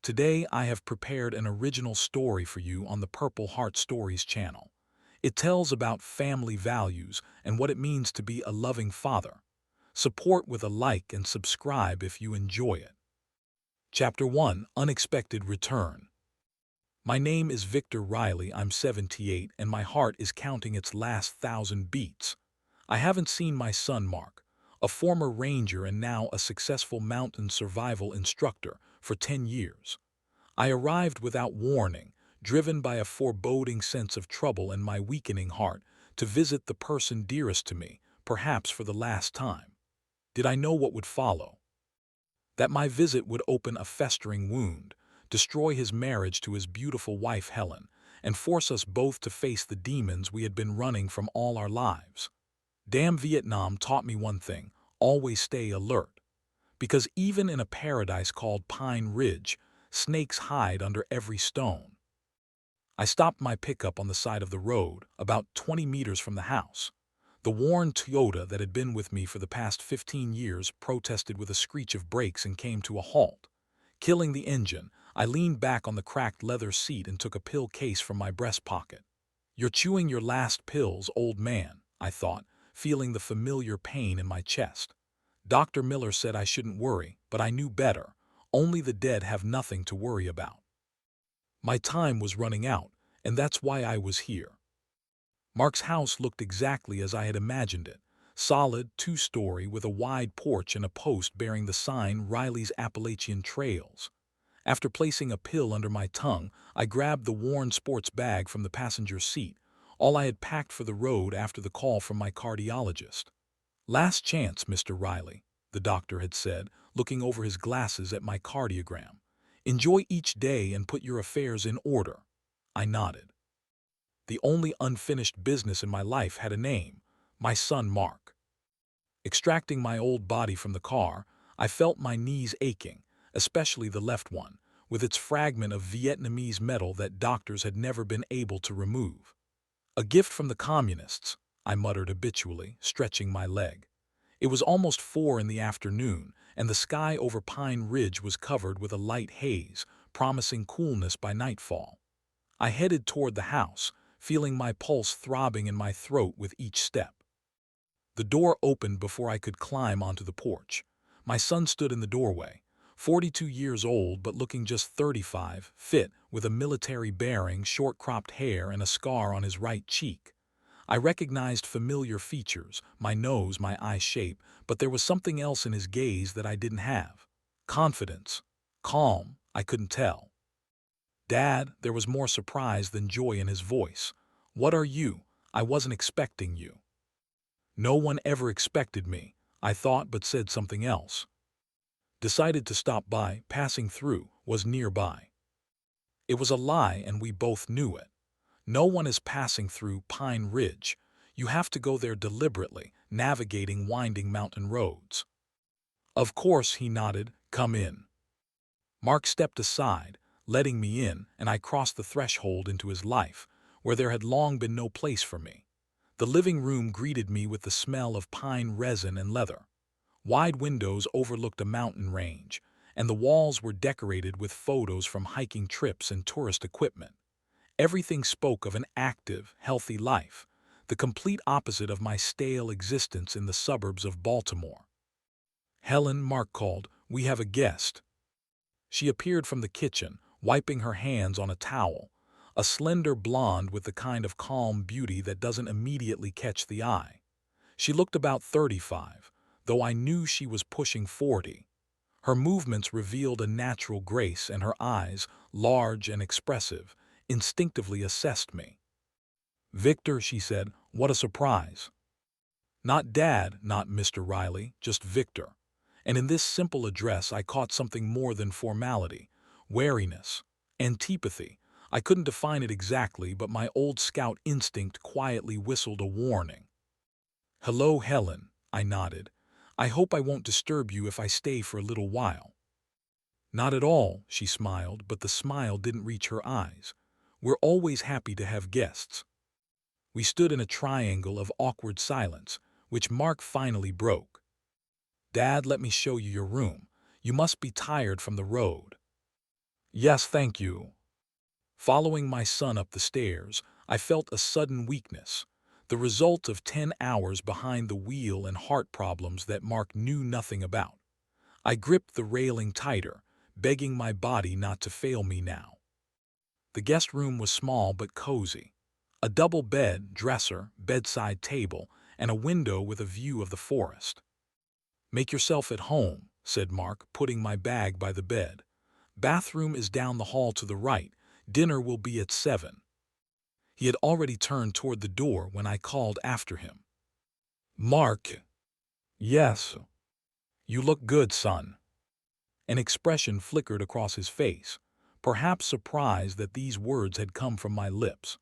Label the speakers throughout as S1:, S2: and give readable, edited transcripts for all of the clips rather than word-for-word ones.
S1: Today I have prepared an original story for you on the Purple Heart Stories channel. It tells about family values and what it means to be a loving father. Support with a like and subscribe if you enjoy it. Chapter 1: Unexpected Return. My name is Victor Riley, I'm 78, and my heart is counting its last 1,000 beats. I haven't seen my son Mark, a former ranger and now a successful mountain survival instructor, for 10 years. I arrived without warning, driven by a foreboding sense of trouble in my weakening heart, to visit the person dearest to me, perhaps for the last time. Did I know what would follow? That my visit would open a festering wound, destroy his marriage to his beautiful wife Helen, and force us both to face the demons we had been running from all our lives. Damn, Vietnam taught me one thing: always stay alert. Because even in a paradise called Pine Ridge, snakes hide under every stone. I stopped my pickup on the side of the road, about 20 meters from the house. The worn Toyota that had been with me for the past 15 years protested with a screech of brakes and came to a halt. Killing the engine, I leaned back on the cracked leather seat and took a pill case from my breast pocket. "You're chewing your last pills, old man," I thought, feeling the familiar pain in my chest. Dr. Miller said I shouldn't worry, but I knew better. Only the dead have nothing to worry about. My time was running out, and that's why I was here. Mark's house looked exactly as I had imagined it: solid, two-story, with a wide porch and a post bearing the sign Riley's Appalachian Trails. After placing a pill under my tongue, I grabbed the worn sports bag from the passenger seat, all I had packed for the road after the call from my cardiologist. "Last chance, Mr. Riley," the doctor had said, looking over his glasses at my cardiogram. "Enjoy each day and put your affairs in order." I nodded. The only unfinished business in my life had a name: my son Mark. Extracting my old body from the car, I felt my knees aching, especially the left one, with its fragment of Vietnamese metal that doctors had never been able to remove. "A gift from the communists," I muttered habitually, stretching my leg. It was almost 4 in the afternoon, and the sky over Pine Ridge was covered with a light haze, promising coolness by nightfall. I headed toward the house, feeling my pulse throbbing in my throat with each step. The door opened before I could climb onto the porch. My son stood in the doorway, 42 years old but looking just 35, fit, with a military bearing, short-cropped hair, and a scar on his right cheek. I recognized familiar features: my nose, my eye shape, but there was something else in his gaze that I didn't have. Confidence. Calm, I couldn't tell. "Dad," there was more surprise than joy in his voice. "What are you? I wasn't expecting you." No one ever expected me, I thought, but said something else. Decided to stop by, passing through, was nearby. It was a lie, and we both knew it. No one is passing through Pine Ridge. You have to go there deliberately, navigating winding mountain roads. "Of course," he nodded. "Come in." Mark stepped aside, letting me in, and I crossed the threshold into his life, where there had long been no place for me. The living room greeted me with the smell of pine resin and leather. Wide windows overlooked a mountain range, and the walls were decorated with photos from hiking trips and tourist equipment. Everything spoke of an active, healthy life, the complete opposite of my stale existence in the suburbs of Baltimore. "Helen," Mark called, "we have a guest." She appeared from the kitchen, wiping her hands on a towel, a slender blonde with the kind of calm beauty that doesn't immediately catch the eye. She looked about 35, though I knew she was pushing 40. Her movements revealed a natural grace, and her eyes, large and expressive, instinctively assessed me. "Victor," she said, "what a surprise." Not Dad, not Mr. Riley, just Victor. And in this simple address I caught something more than formality: wariness, antipathy. I couldn't define it exactly, but my old scout instinct quietly whistled a warning. "Hello, Helen," I nodded. "I hope I won't disturb you if I stay for a little while." "Not at all," she smiled, but the smile didn't reach her eyes. "We're always happy to have guests." We stood in a triangle of awkward silence, which Mark finally broke. "Dad, let me show you your room. You must be tired from the road." Yes, thank you. Following my son up the stairs, I felt a sudden weakness, the result of 10 hours behind the wheel and heart problems that Mark knew nothing about. I gripped the railing tighter, begging my body not to fail me now. The guest room was small but cozy. A double bed, dresser, bedside table, and a window with a view of the forest. "Make yourself at home," said Mark, putting my bag by the bed. "Bathroom is down the hall to the right. Dinner will be at 7. He had already turned toward the door when I called after him. "Mark." "Yes." "You look good, son." An expression flickered across his face, perhaps surprised that these words had come from my lips.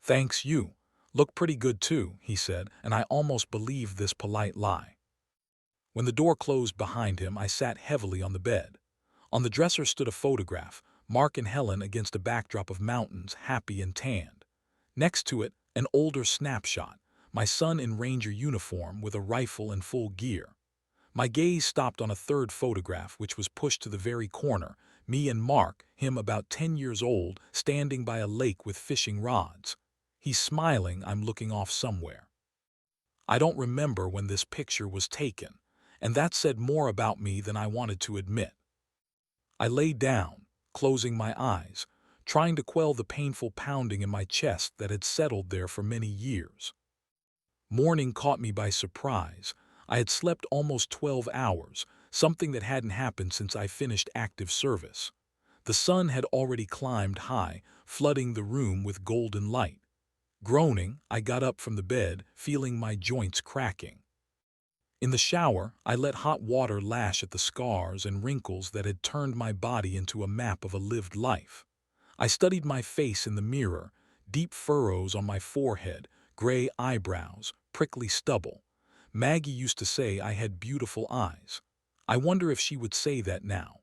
S1: "Thanks, you look pretty good too," he said, and I almost believed this polite lie. When the door closed behind him, I sat heavily on the bed. On the dresser stood a photograph, Mark and Helen against a backdrop of mountains, happy and tanned. Next to it, an older snapshot, my son in ranger uniform with a rifle and full gear. My gaze stopped on a third photograph which was pushed to the very corner, me and Mark, him about 10 years old, standing by a lake with fishing rods. He's smiling, I'm looking off somewhere. I don't remember when this picture was taken, and that said more about me than I wanted to admit. I lay down, closing my eyes, trying to quell the painful pounding in my chest that had settled there for many years. Morning caught me by surprise. I had slept almost 12 hours, something that hadn't happened since I finished active service. The sun had already climbed high, flooding the room with golden light. Groaning, I got up from the bed, feeling my joints cracking. In the shower, I let hot water lash at the scars and wrinkles that had turned my body into a map of a lived life. I studied my face in the mirror, deep furrows on my forehead, gray eyebrows, prickly stubble. Maggie used to say I had beautiful eyes. I wonder if she would say that now.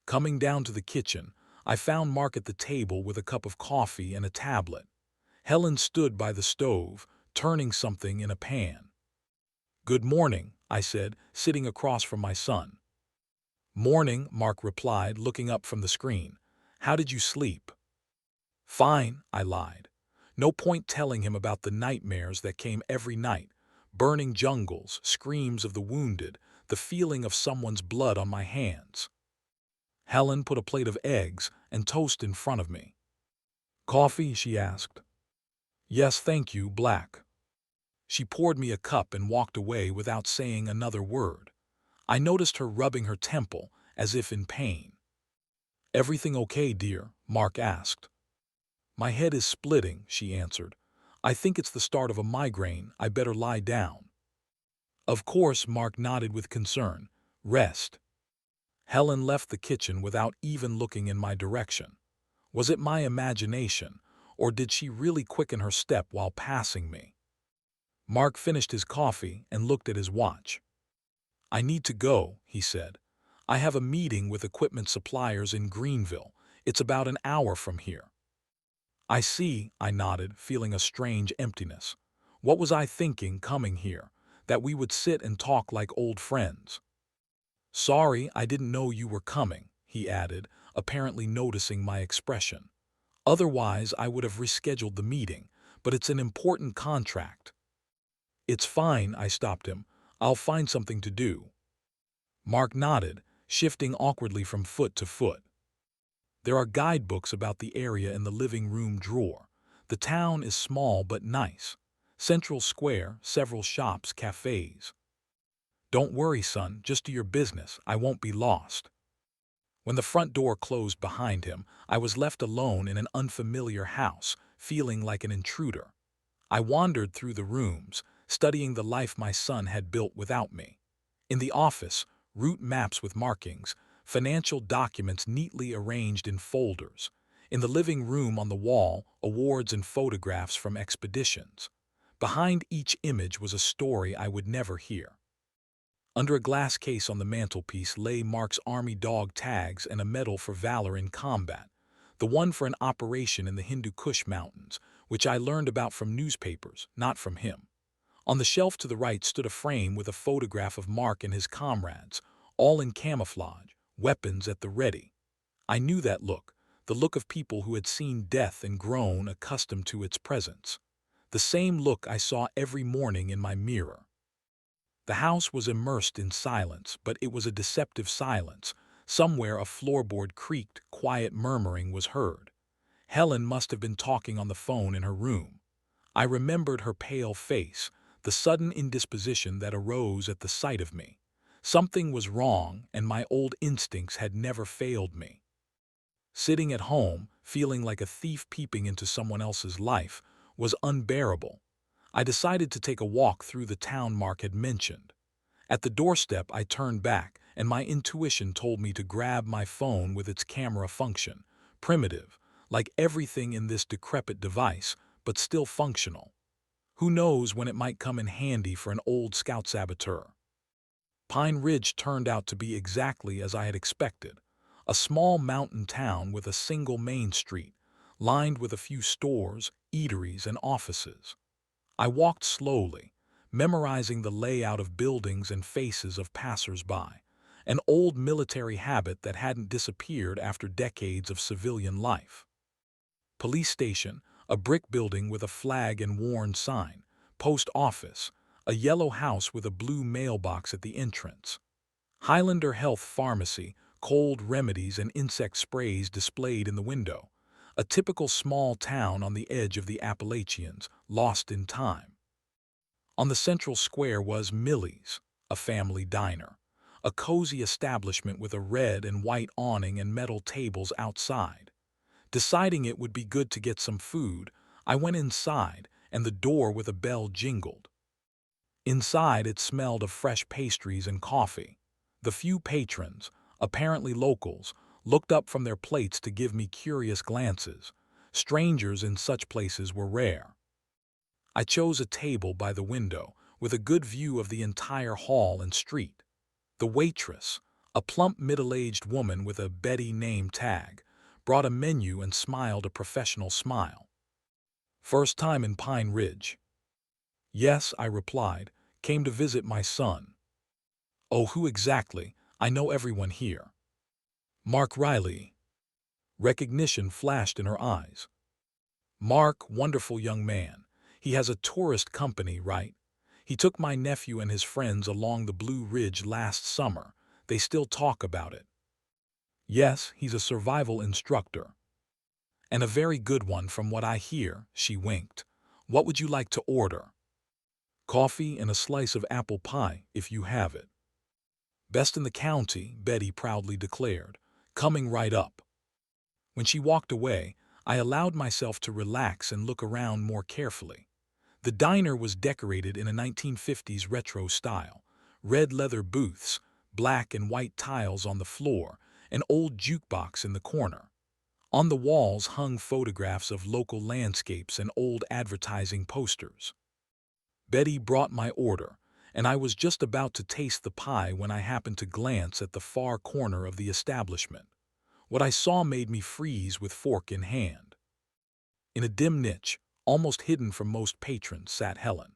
S1: Coming down to the kitchen, I found Mark at the table with a cup of coffee and a tablet. Helen stood by the stove, turning something in a pan. "Good morning," I said, sitting across from my son. "Morning," Mark replied, looking up from the screen. "How did you sleep?" "Fine," I lied. No point telling him about the nightmares that came every night, burning jungles, screams of the wounded, the feeling of someone's blood on my hands. Helen put a plate of eggs and toast in front of me. "Coffee?" she asked. "Yes, thank you, black." She poured me a cup and walked away without saying another word. I noticed her rubbing her temple, as if in pain. "Everything okay, dear?" Mark asked. "My head is splitting," she answered. "I think it's the start of a migraine. I better lie down." "Of course," Mark nodded with concern. "Rest." Helen left the kitchen without even looking in my direction. Was it my imagination, or did she really quicken her step while passing me? Mark finished his coffee and looked at his watch. "I need to go," he said. "I have a meeting with equipment suppliers in Greenville. It's about an hour from here." "I see," I nodded, feeling a strange emptiness. What was I thinking coming here? That we would sit and talk like old friends. "Sorry, I didn't know you were coming," he added, apparently noticing my expression. "Otherwise, I would have rescheduled the meeting, but it's an important contract." "It's fine," I stopped him. "I'll find something to do." Mark nodded, shifting awkwardly from foot to foot. "There are guidebooks about the area in the living room drawer. The town is small but nice. Central Square, several shops, cafes. Don't worry, son, just do your business. I won't be lost." When the front door closed behind him, I was left alone in an unfamiliar house, feeling like an intruder. I wandered through the rooms, studying the life my son had built without me. In the office, route maps with markings, financial documents neatly arranged in folders. In the living room on the wall, awards and photographs from expeditions. Behind each image was a story I would never hear. Under a glass case on the mantelpiece lay Mark's Army dog tags and a medal for valor in combat, the one for an operation in the Hindu Kush Mountains, which I learned about from newspapers, not from him. On the shelf to the right stood a frame with a photograph of Mark and his comrades, all in camouflage, weapons at the ready. I knew that look, the look of people who had seen death and grown accustomed to its presence. The same look I saw every morning in my mirror. The house was immersed in silence, but it was a deceptive silence. Somewhere a floorboard creaked, quiet murmuring was heard. Helen must have been talking on the phone in her room. I remembered her pale face, the sudden indisposition that arose at the sight of me. Something was wrong, and my old instincts had never failed me. Sitting at home, feeling like a thief peeping into someone else's life, was unbearable. I decided to take a walk through the town Mark had mentioned. At the doorstep, I turned back, and my intuition told me to grab my phone with its camera function. Primitive, like everything in this decrepit device, but still functional. Who knows when it might come in handy for an old scout saboteur? Pine Ridge turned out to be exactly as I had expected. A small mountain town with a single main street, lined with a few stores, eateries, and offices. I walked slowly, memorizing the layout of buildings and faces of passers-by, an old military habit that hadn't disappeared after decades of civilian life. Police station, a brick building with a flag and worn sign, post office, a yellow house with a blue mailbox at the entrance. Highlander Health Pharmacy, cold remedies and insect sprays displayed in the window. A typical small town on the edge of the Appalachians, lost in time. On the central square was Millie's, a family diner, a cozy establishment with a red and white awning and metal tables outside. Deciding it would be good to get some food, I went inside, and the door with a bell jingled. Inside, it smelled of fresh pastries and coffee. The few patrons, apparently locals, looked up from their plates to give me curious glances. Strangers in such places were rare. I chose a table by the window, with a good view of the entire hall and street. The waitress, a plump middle-aged woman with a Betty name tag, brought a menu and smiled a professional smile. "First time in Pine Ridge?" "Yes," I replied, "came to visit my son." "Oh, who exactly? I know everyone here." "Mark Riley." Recognition flashed in her eyes. "Mark, wonderful young man. He has a tourist company, right? He took my nephew and his friends along the Blue Ridge last summer. They still talk about it." "Yes, he's a survival instructor." "And a very good one from what I hear," she winked. "What would you like to order?" "Coffee and a slice of apple pie, if you have it." "Best in the county," Betty proudly declared, coming right up. When she walked away, I allowed myself to relax and look around more carefully. The diner was decorated in a 1950s retro style. Red leather booths, black and white tiles on the floor, an old jukebox in the corner. On the walls hung photographs of local landscapes and old advertising posters. Betty brought my order, and I was just about to taste the pie when I happened to glance at the far corner of the establishment. What I saw made me freeze with fork in hand. In a dim niche, almost hidden from most patrons, sat Helen.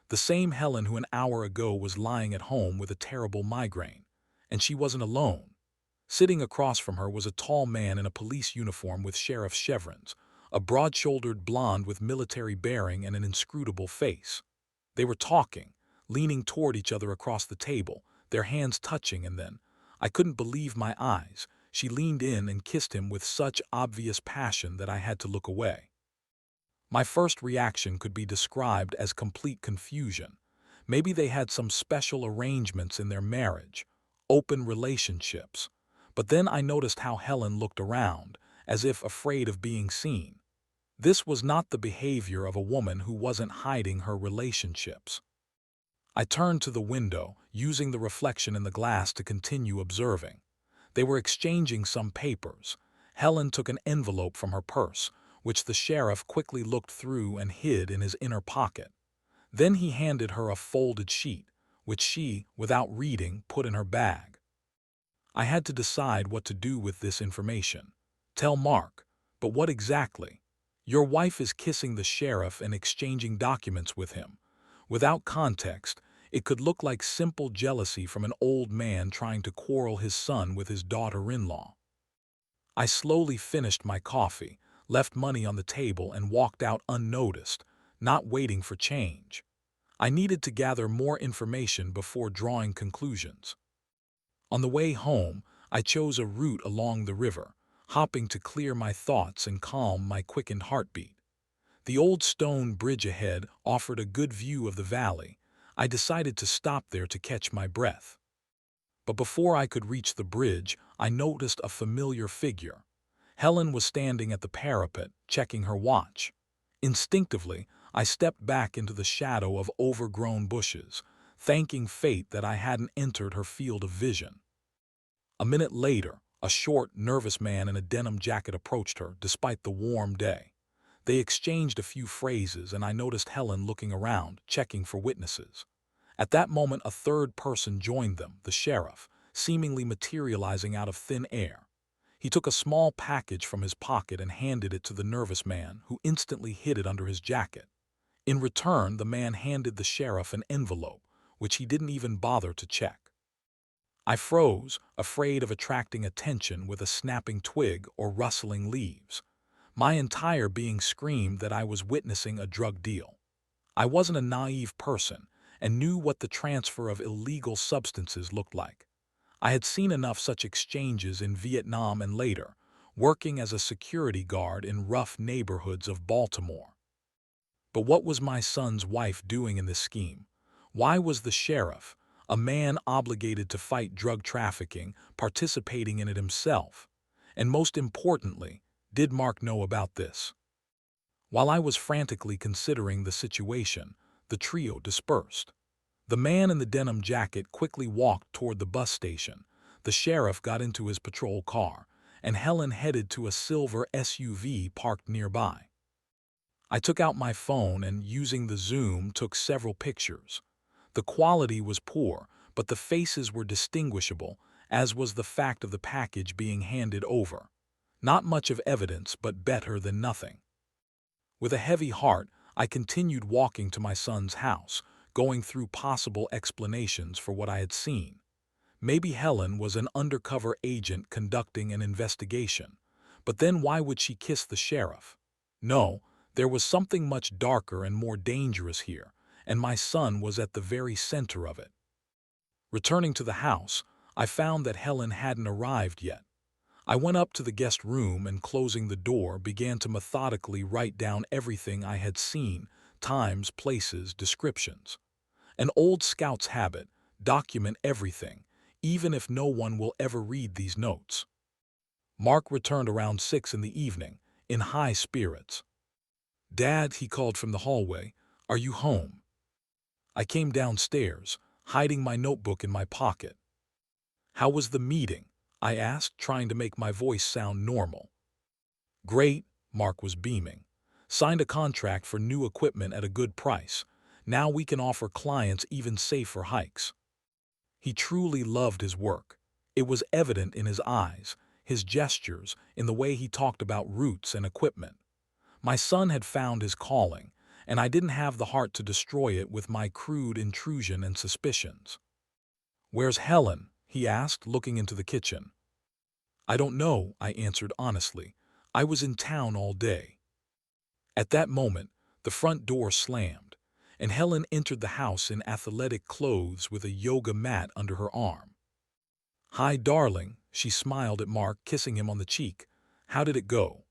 S1: The same Helen who an hour ago was lying at home with a terrible migraine. And she wasn't alone. Sitting across from her was a tall man in a police uniform with sheriff's chevrons, a broad-shouldered blonde with military bearing and an inscrutable face. They were talking, leaning toward each other across the table, their hands touching, and then, I couldn't believe my eyes, she leaned in and kissed him with such obvious passion that I had to look away. My first reaction could be described as complete confusion. Maybe they had some special arrangements in their marriage, open relationships. But then I noticed how Helen looked around, as if afraid of being seen. This was not the behavior of a woman who wasn't hiding her relationships. I turned to the window, using the reflection in the glass to continue observing. They were exchanging some papers. Helen took an envelope from her purse, which the sheriff quickly looked through and hid in his inner pocket. Then he handed her a folded sheet, which she, without reading, put in her bag. I had to decide what to do with this information. Tell Mark, but what exactly? Your wife is kissing the sheriff and exchanging documents with him. Without context, it could look like simple jealousy from an old man trying to quarrel his son with his daughter-in-law. I slowly finished my coffee, left money on the table, and walked out unnoticed, not waiting for change. I needed to gather more information before drawing conclusions. On the way home, I chose a route along the river, hopping to clear my thoughts and calm my quickened heartbeat. The old stone bridge ahead offered a good view of the valley. I decided to stop there to catch my breath. But before I could reach the bridge, I noticed a familiar figure. Helen was standing at the parapet, checking her watch. Instinctively, I stepped back into the shadow of overgrown bushes, thanking fate that I hadn't entered her field of vision. A minute later, a short, nervous man in a denim jacket approached her, despite the warm day. They exchanged a few phrases, and I noticed Helen looking around, checking for witnesses. At that moment, a third person joined them, the sheriff, seemingly materializing out of thin air. He took a small package from his pocket and handed it to the nervous man, who instantly hid it under his jacket. In return, the man handed the sheriff an envelope, which he didn't even bother to check. I froze, afraid of attracting attention with a snapping twig or rustling leaves. My entire being screamed that I was witnessing a drug deal. I wasn't a naive person and knew what the transfer of illegal substances looked like. I had seen enough such exchanges in Vietnam and later, working as a security guard in rough neighborhoods of Baltimore. But what was my son's wife doing in this scheme? Why was the sheriff, a man obligated to fight drug trafficking, participating in it himself? And most importantly, did Mark know about this? While I was frantically considering the situation, the trio dispersed. The man in the denim jacket quickly walked toward the bus station, the sheriff got into his patrol car, and Helen headed to a silver SUV parked nearby. I took out my phone and, using the zoom, took several pictures. The quality was poor, but the faces were distinguishable, as was the fact of the package being handed over. Not much of evidence, but better than nothing. With a heavy heart, I continued walking to my son's house, going through possible explanations for what I had seen. Maybe Helen was an undercover agent conducting an investigation. But then why would she kiss the sheriff? No, there was something much darker and more dangerous here, and my son was at the very center of it. Returning to the house, I found that Helen hadn't arrived yet. I went up to the guest room and, closing the door, began to methodically write down everything I had seen, times, places, descriptions. An old scout's habit: document everything, even if no one will ever read these notes. Mark returned around 6 in the evening, in high spirits. "Dad," he called from the hallway, "are you home?" I came downstairs, hiding my notebook in my pocket. "How was the meeting?" I asked, trying to make my voice sound normal. "Great," Mark was beaming. "Signed a contract for new equipment at a good price. Now we can offer clients even safer hikes." He truly loved his work. It was evident in his eyes, his gestures, in the way he talked about routes and equipment. My son had found his calling, and I didn't have the heart to destroy it with my crude intrusion and suspicions. "Where's Helen?" he asked, looking into the kitchen. "I don't know," I answered honestly. "I was in town all day." At that moment, the front door slammed, and Helen entered the house in athletic clothes with a yoga mat under her arm. "Hi, darling," she smiled at Mark, kissing him on the cheek. "How did it go?"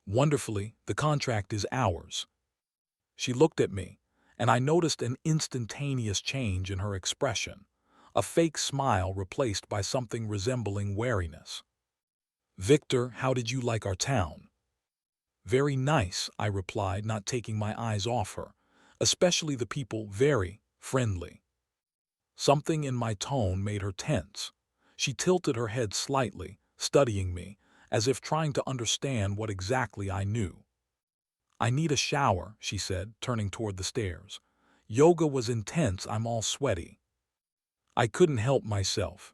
S1: "Wonderfully, the contract is ours." She looked at me, and I noticed an instantaneous change in her expression, a fake smile replaced by something resembling wariness. "Victor, how did you like our town?" "Very nice," I replied, not taking my eyes off her. "Especially the people, very friendly." Something in my tone made her tense. She tilted her head slightly, studying me, as if trying to understand what exactly I knew. "I need a shower," she said, turning toward the stairs. "Yoga was intense, I'm all sweaty." I couldn't help myself.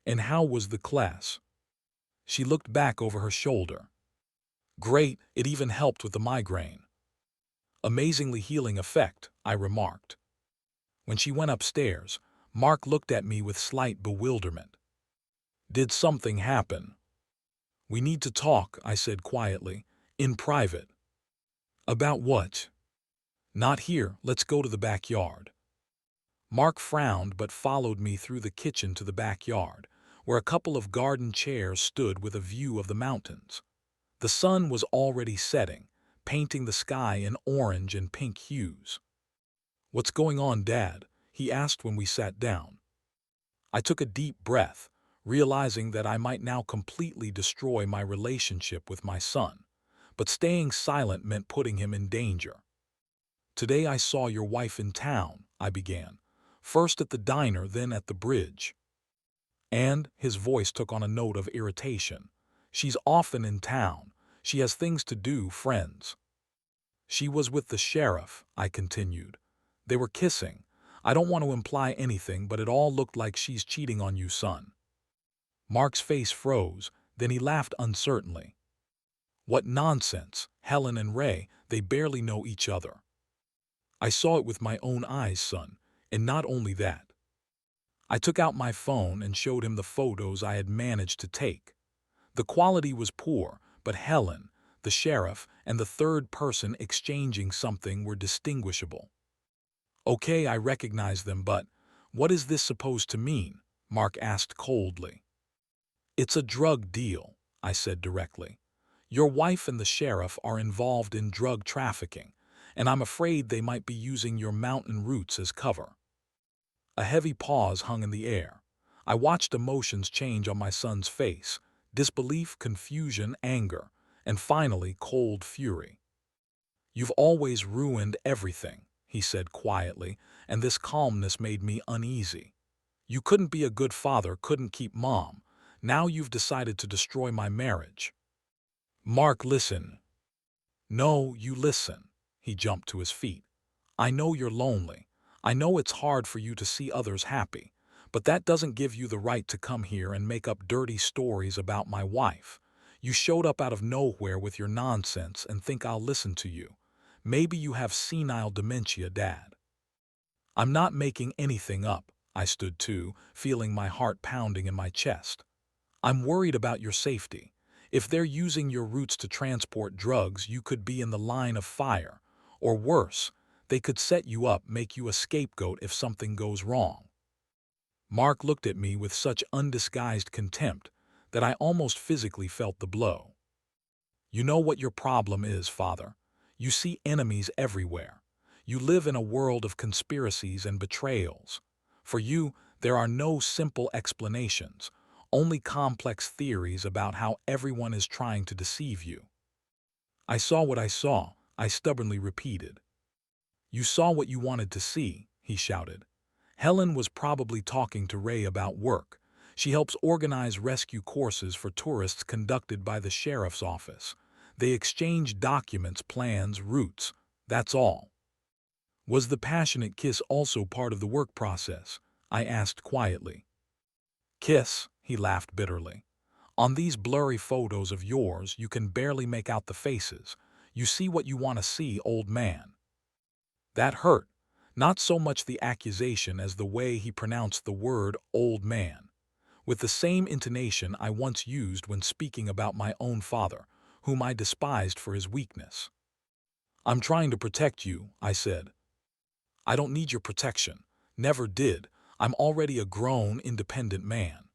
S1: "And how was the class?" She looked back over her shoulder. "Great, it even helped with the migraine." "Amazingly healing effect," I remarked. When she went upstairs, Mark looked at me with slight bewilderment. "Did something happen?" "We need to talk," I said quietly. "In private." "About what?" "Not here, let's go to the backyard." Mark frowned but followed me through the kitchen to the backyard, where a couple of garden chairs stood with a view of the mountains. The sun was already setting, painting the sky in orange and pink hues. "What's going on, Dad?" he asked when we sat down. I took a deep breath, realizing that I might now completely destroy my relationship with my son, but staying silent meant putting him in danger. "Today I saw your wife in town," I began, "first at the diner, then at the bridge." And his voice took on a note of irritation. "She's often in town. She has things to do, friends." "She was with the sheriff," I continued. "They were kissing. I don't want to imply anything, but it all looked like she's cheating on you, son." Mark's face froze, then he laughed uncertainly. "What nonsense! Helen and Ray, they barely know each other." "I saw it with my own eyes, son, and not only that." I took out my phone and showed him the photos I had managed to take. The quality was poor, but Helen, the sheriff, and the third person exchanging something were distinguishable. "Okay, I recognize them, but what is this supposed to mean?" Mark asked coldly. "It's a drug deal," I said directly. "Your wife and the sheriff are involved in drug trafficking, and I'm afraid they might be using your mountain roots as cover." A heavy pause hung in the air. I watched emotions change on my son's face: disbelief, confusion, anger, and finally cold fury. "You've always ruined everything," he said quietly, and this calmness made me uneasy. "You couldn't be a good father, couldn't keep Mom. Now you've decided to destroy my marriage." "Mark, listen." "No, you listen." He jumped to his feet. "I know you're lonely. I know it's hard for you to see others happy, but that doesn't give you the right to come here and make up dirty stories about my wife. You showed up out of nowhere with your nonsense and think I'll listen to you. Maybe you have senile dementia, Dad." "I'm not making anything up." I stood too, feeling my heart pounding in my chest. "I'm worried about your safety. If they're using your roots to transport drugs, you could be in the line of fire. Or worse, they could set you up, make you a scapegoat if something goes wrong." Mark looked at me with such undisguised contempt that I almost physically felt the blow. "You know what your problem is, Father. You see enemies everywhere. You live in a world of conspiracies and betrayals. For you, there are no simple explanations, only complex theories about how everyone is trying to deceive you." "I saw what I saw," I stubbornly repeated. "You saw what you wanted to see," he shouted. "Helen was probably talking to Ray about work. She helps organize rescue courses for tourists conducted by the sheriff's office. They exchange documents, plans, routes. That's all." "Was the passionate kiss also part of the work process?" I asked quietly. "Kiss?" he laughed bitterly. "On these blurry photos of yours, you can barely make out the faces. You see what you want to see, old man." That hurt, not so much the accusation as the way he pronounced the word old man, with the same intonation I once used when speaking about my own father, whom I despised for his weakness. "I'm trying to protect you," I said. "I don't need your protection. Never did. I'm already a grown, independent man."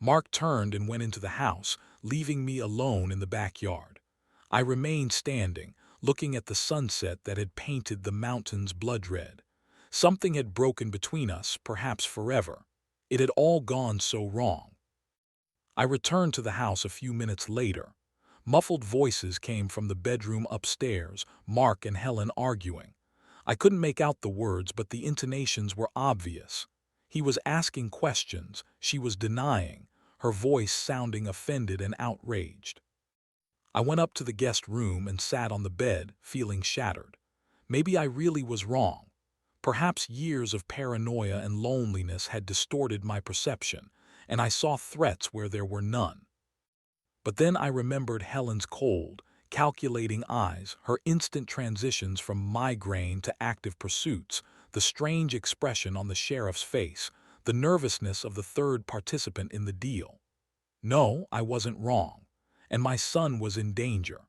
S1: Mark turned and went into the house, leaving me alone in the backyard. I remained standing, looking at the sunset that had painted the mountains blood red. Something had broken between us, perhaps forever. It had all gone so wrong. I returned to the house a few minutes later. Muffled voices came from the bedroom upstairs, Mark and Helen arguing. I couldn't make out the words, but the intonations were obvious. He was asking questions, she was denying, her voice sounding offended and outraged. I went up to the guest room and sat on the bed, feeling shattered. Maybe I really was wrong. Perhaps years of paranoia and loneliness had distorted my perception, and I saw threats where there were none. But then I remembered Helen's cold, calculating eyes, her instant transitions from migraine to active pursuits, the strange expression on the sheriff's face, the nervousness of the third participant in the deal. No, I wasn't wrong. and my son was in danger.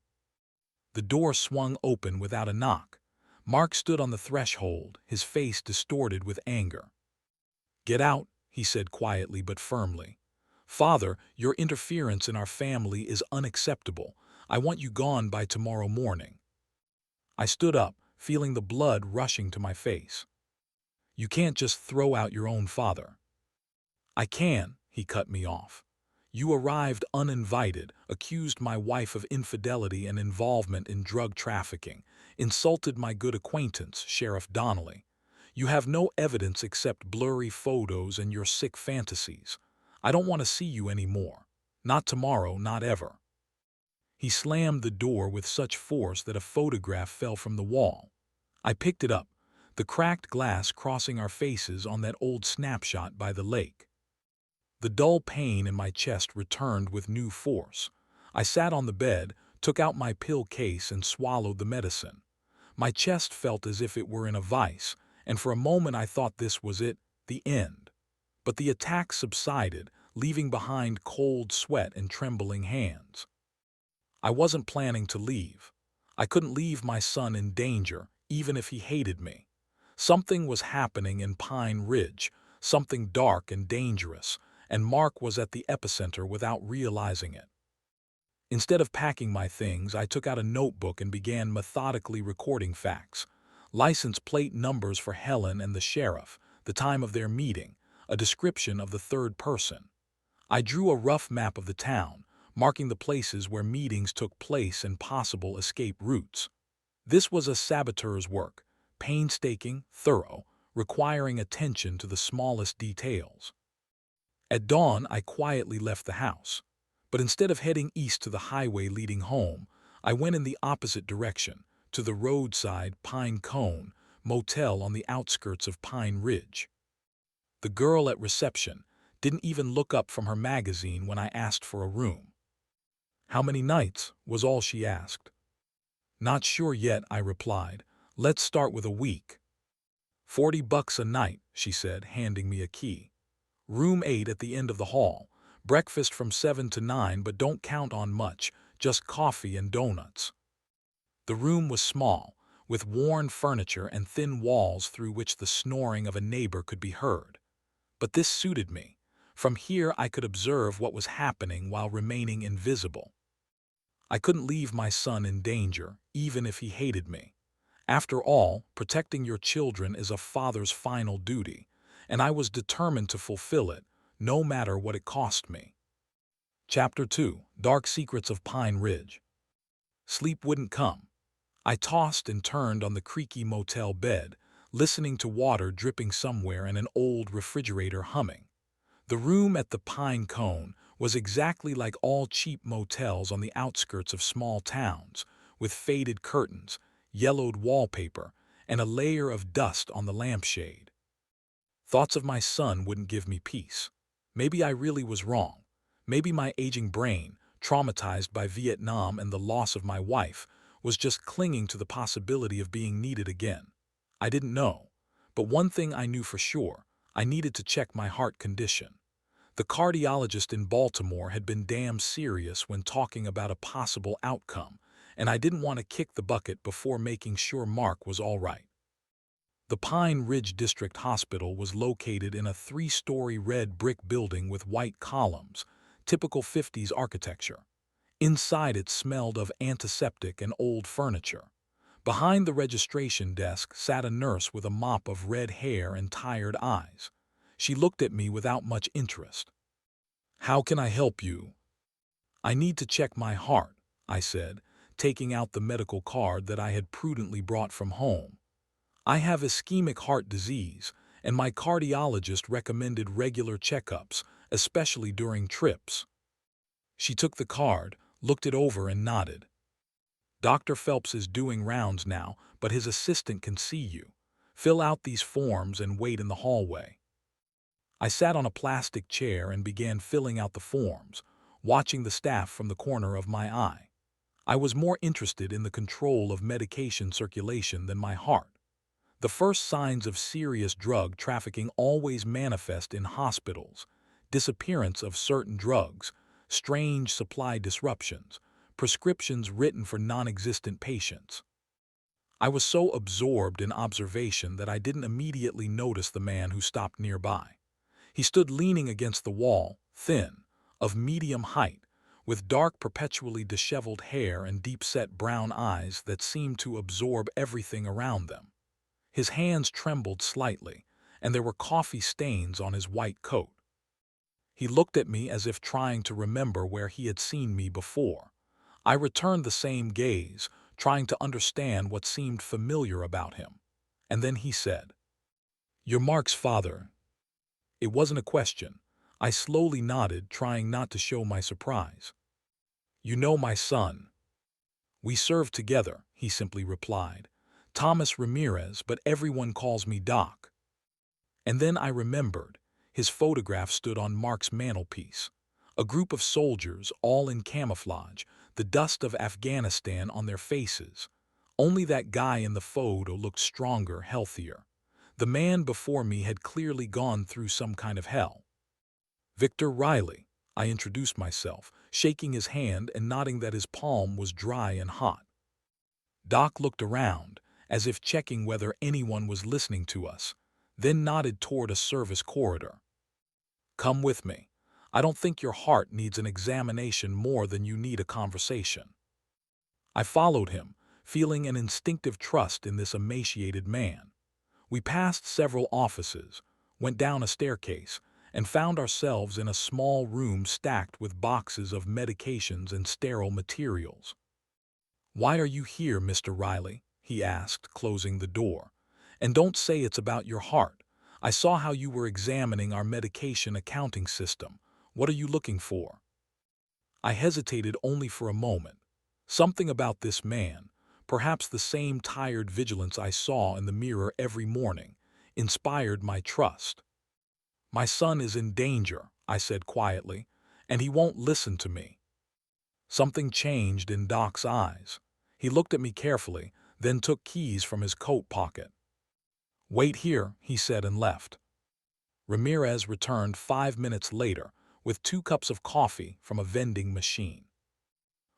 S1: The door swung open without a knock. Mark stood on the threshold, his face distorted with anger. "Get out," he said quietly but firmly. "Father, your interference in our family is unacceptable. I want you gone by tomorrow morning." I stood up, feeling the blood rushing to my face. "You can't just throw out your own father." "I can," he cut me off. "You arrived uninvited, accused my wife of infidelity and involvement in drug trafficking, insulted my good acquaintance, Sheriff Donnelly. You have no evidence except blurry photos and your sick fantasies. I don't want to see you anymore. Not tomorrow, not ever." He slammed the door with such force that a photograph fell from the wall. I picked it up, the cracked glass crossing our faces on that old snapshot by the lake. The dull pain in my chest returned with new force. I sat on the bed, took out my pill case and swallowed the medicine. My chest felt as if it were in a vice, and for a moment I thought this was it, the end. But the attack subsided, leaving behind cold sweat and trembling hands. I wasn't planning to leave. I couldn't leave my son in danger, even if he hated me. Something was happening in Pine Ridge, something dark and dangerous, and Mark was at the epicenter without realizing it. Instead of packing my things, I took out a notebook and began methodically recording facts. License plate numbers for Helen and the sheriff, the time of their meeting, a description of the third person. I drew a rough map of the town, marking the places where meetings took place and possible escape routes. This was a saboteur's work, painstaking, thorough, requiring attention to the smallest details. At dawn, I quietly left the house. But instead of heading east to the highway leading home, I went in the opposite direction, to the roadside Pine Cone motel on the outskirts of Pine Ridge. The girl at reception didn't even look up from her magazine when I asked for a room. "How many nights?" was all she asked. "Not sure yet," I replied. "Let's start with a week." $40 a night," she said, handing me a key. "Room 8 at the end of the hall. Breakfast from 7 to 9, but don't count on much, just coffee and donuts." The room was small, with worn furniture and thin walls through which the snoring of a neighbor could be heard. But this suited me. From here I could observe what was happening while remaining invisible. I couldn't leave my son in danger, even if he hated me. After all, protecting your children is a father's final duty, and I was determined to fulfill it, no matter what it cost me. Chapter 2: Dark Secrets of Pine Ridge. Sleep wouldn't come. I tossed and turned on the creaky motel bed, listening to water dripping somewhere and an old refrigerator humming. The room at the Pine Cone was exactly like all cheap motels on the outskirts of small towns, with faded curtains, yellowed wallpaper, and a layer of dust on the lampshade. Thoughts of my son wouldn't give me peace. Maybe I really was wrong. Maybe my aging brain, traumatized by Vietnam and the loss of my wife, was just clinging to the possibility of being needed again. I didn't know. But one thing I knew for sure: I needed to check my heart condition. The cardiologist in Baltimore had been damn serious when talking about a possible outcome, and I didn't want to kick the bucket before making sure Mark was all right. The Pine Ridge District Hospital was located in a 3-story red brick building with white columns, typical 50s architecture. Inside it smelled of antiseptic and old furniture. Behind the registration desk sat a nurse with a mop of red hair and tired eyes. She looked at me without much interest. "How can I help you?" "I need to check my heart," I said, taking out the medical card that I had prudently brought from home. "I have ischemic heart disease, and my cardiologist recommended regular checkups, especially during trips." She took the card, looked it over and nodded. "Dr. Phelps is doing rounds now, but his assistant can see you. Fill out these forms and wait in the hallway." I sat on a plastic chair and began filling out the forms, watching the staff from the corner of my eye. I was more interested in the control of medication circulation than my heart. The first signs of serious drug trafficking always manifest in hospitals: disappearance of certain drugs, strange supply disruptions, prescriptions written for non-existent patients. I was so absorbed in observation that I didn't immediately notice the man who stopped nearby. He stood leaning against the wall, thin, of medium height, with dark, perpetually disheveled hair and deep-set brown eyes that seemed to absorb everything around them. His hands trembled slightly, and there were coffee stains on his white coat. He looked at me as if trying to remember where he had seen me before. I returned the same gaze, trying to understand what seemed familiar about him. And then he said, "You're Mark's father." It wasn't a question. I slowly nodded, trying not to show my surprise. "You know my son." "We served together," he simply replied. "Thomas Ramirez, but everyone calls me Doc." And then I remembered. His photograph stood on Mark's mantelpiece. A group of soldiers, all in camouflage, the dust of Afghanistan on their faces. Only that guy in the photo looked stronger, healthier. The man before me had clearly gone through some kind of hell. "Victor Riley," I introduced myself, shaking his hand and nodding that his palm was dry and hot. Doc looked around, as if checking whether anyone was listening to us, then nodded toward a service corridor. "Come with me. I don't think your heart needs an examination more than you need a conversation." I followed him, feeling an instinctive trust in this emaciated man. We passed several offices, went down a staircase, and found ourselves in a small room stacked with boxes of medications and sterile materials. "Why are you here, Mr. Riley?" he asked, closing the door. "And don't say it's about your heart. I saw how you were examining our medication accounting system. What are you looking for?" I hesitated only for a moment. Something about this man, perhaps the same tired vigilance I saw in the mirror every morning, inspired my trust. "My son is in danger," I said quietly, "and he won't listen to me." Something changed in Doc's eyes. He looked at me carefully, then took keys from his coat pocket. "Wait here," he said, and left. Ramirez returned 5 minutes later with 2 cups of coffee from a vending machine.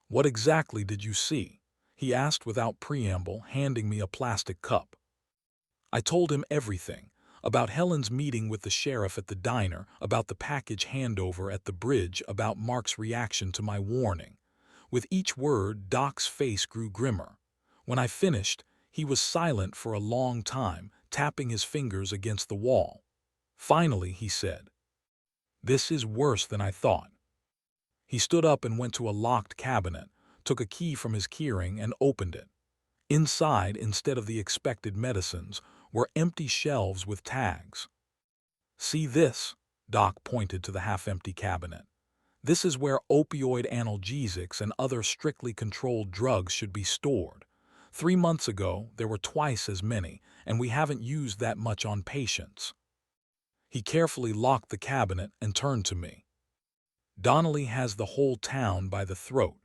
S1: "What exactly did you see?" he asked without preamble, handing me a plastic cup. I told him everything, about Helen's meeting with the sheriff at the diner, about the package handover at the bridge, about Mark's reaction to my warning. With each word, Doc's face grew grimmer. When I finished, he was silent for a long time, tapping his fingers against the wall. Finally, he said, "This is worse than I thought." He stood up and went to a locked cabinet, took a key from his keyring and opened it. Inside, instead of the expected medicines, were empty shelves with tags. "See this?" Doc pointed to the half-empty cabinet. "This is where opioid analgesics and other strictly controlled drugs should be stored. 3 months ago, there were twice as many, and we haven't used that much on patients." He carefully locked the cabinet and turned to me. "Donnelly has the whole town by the throat.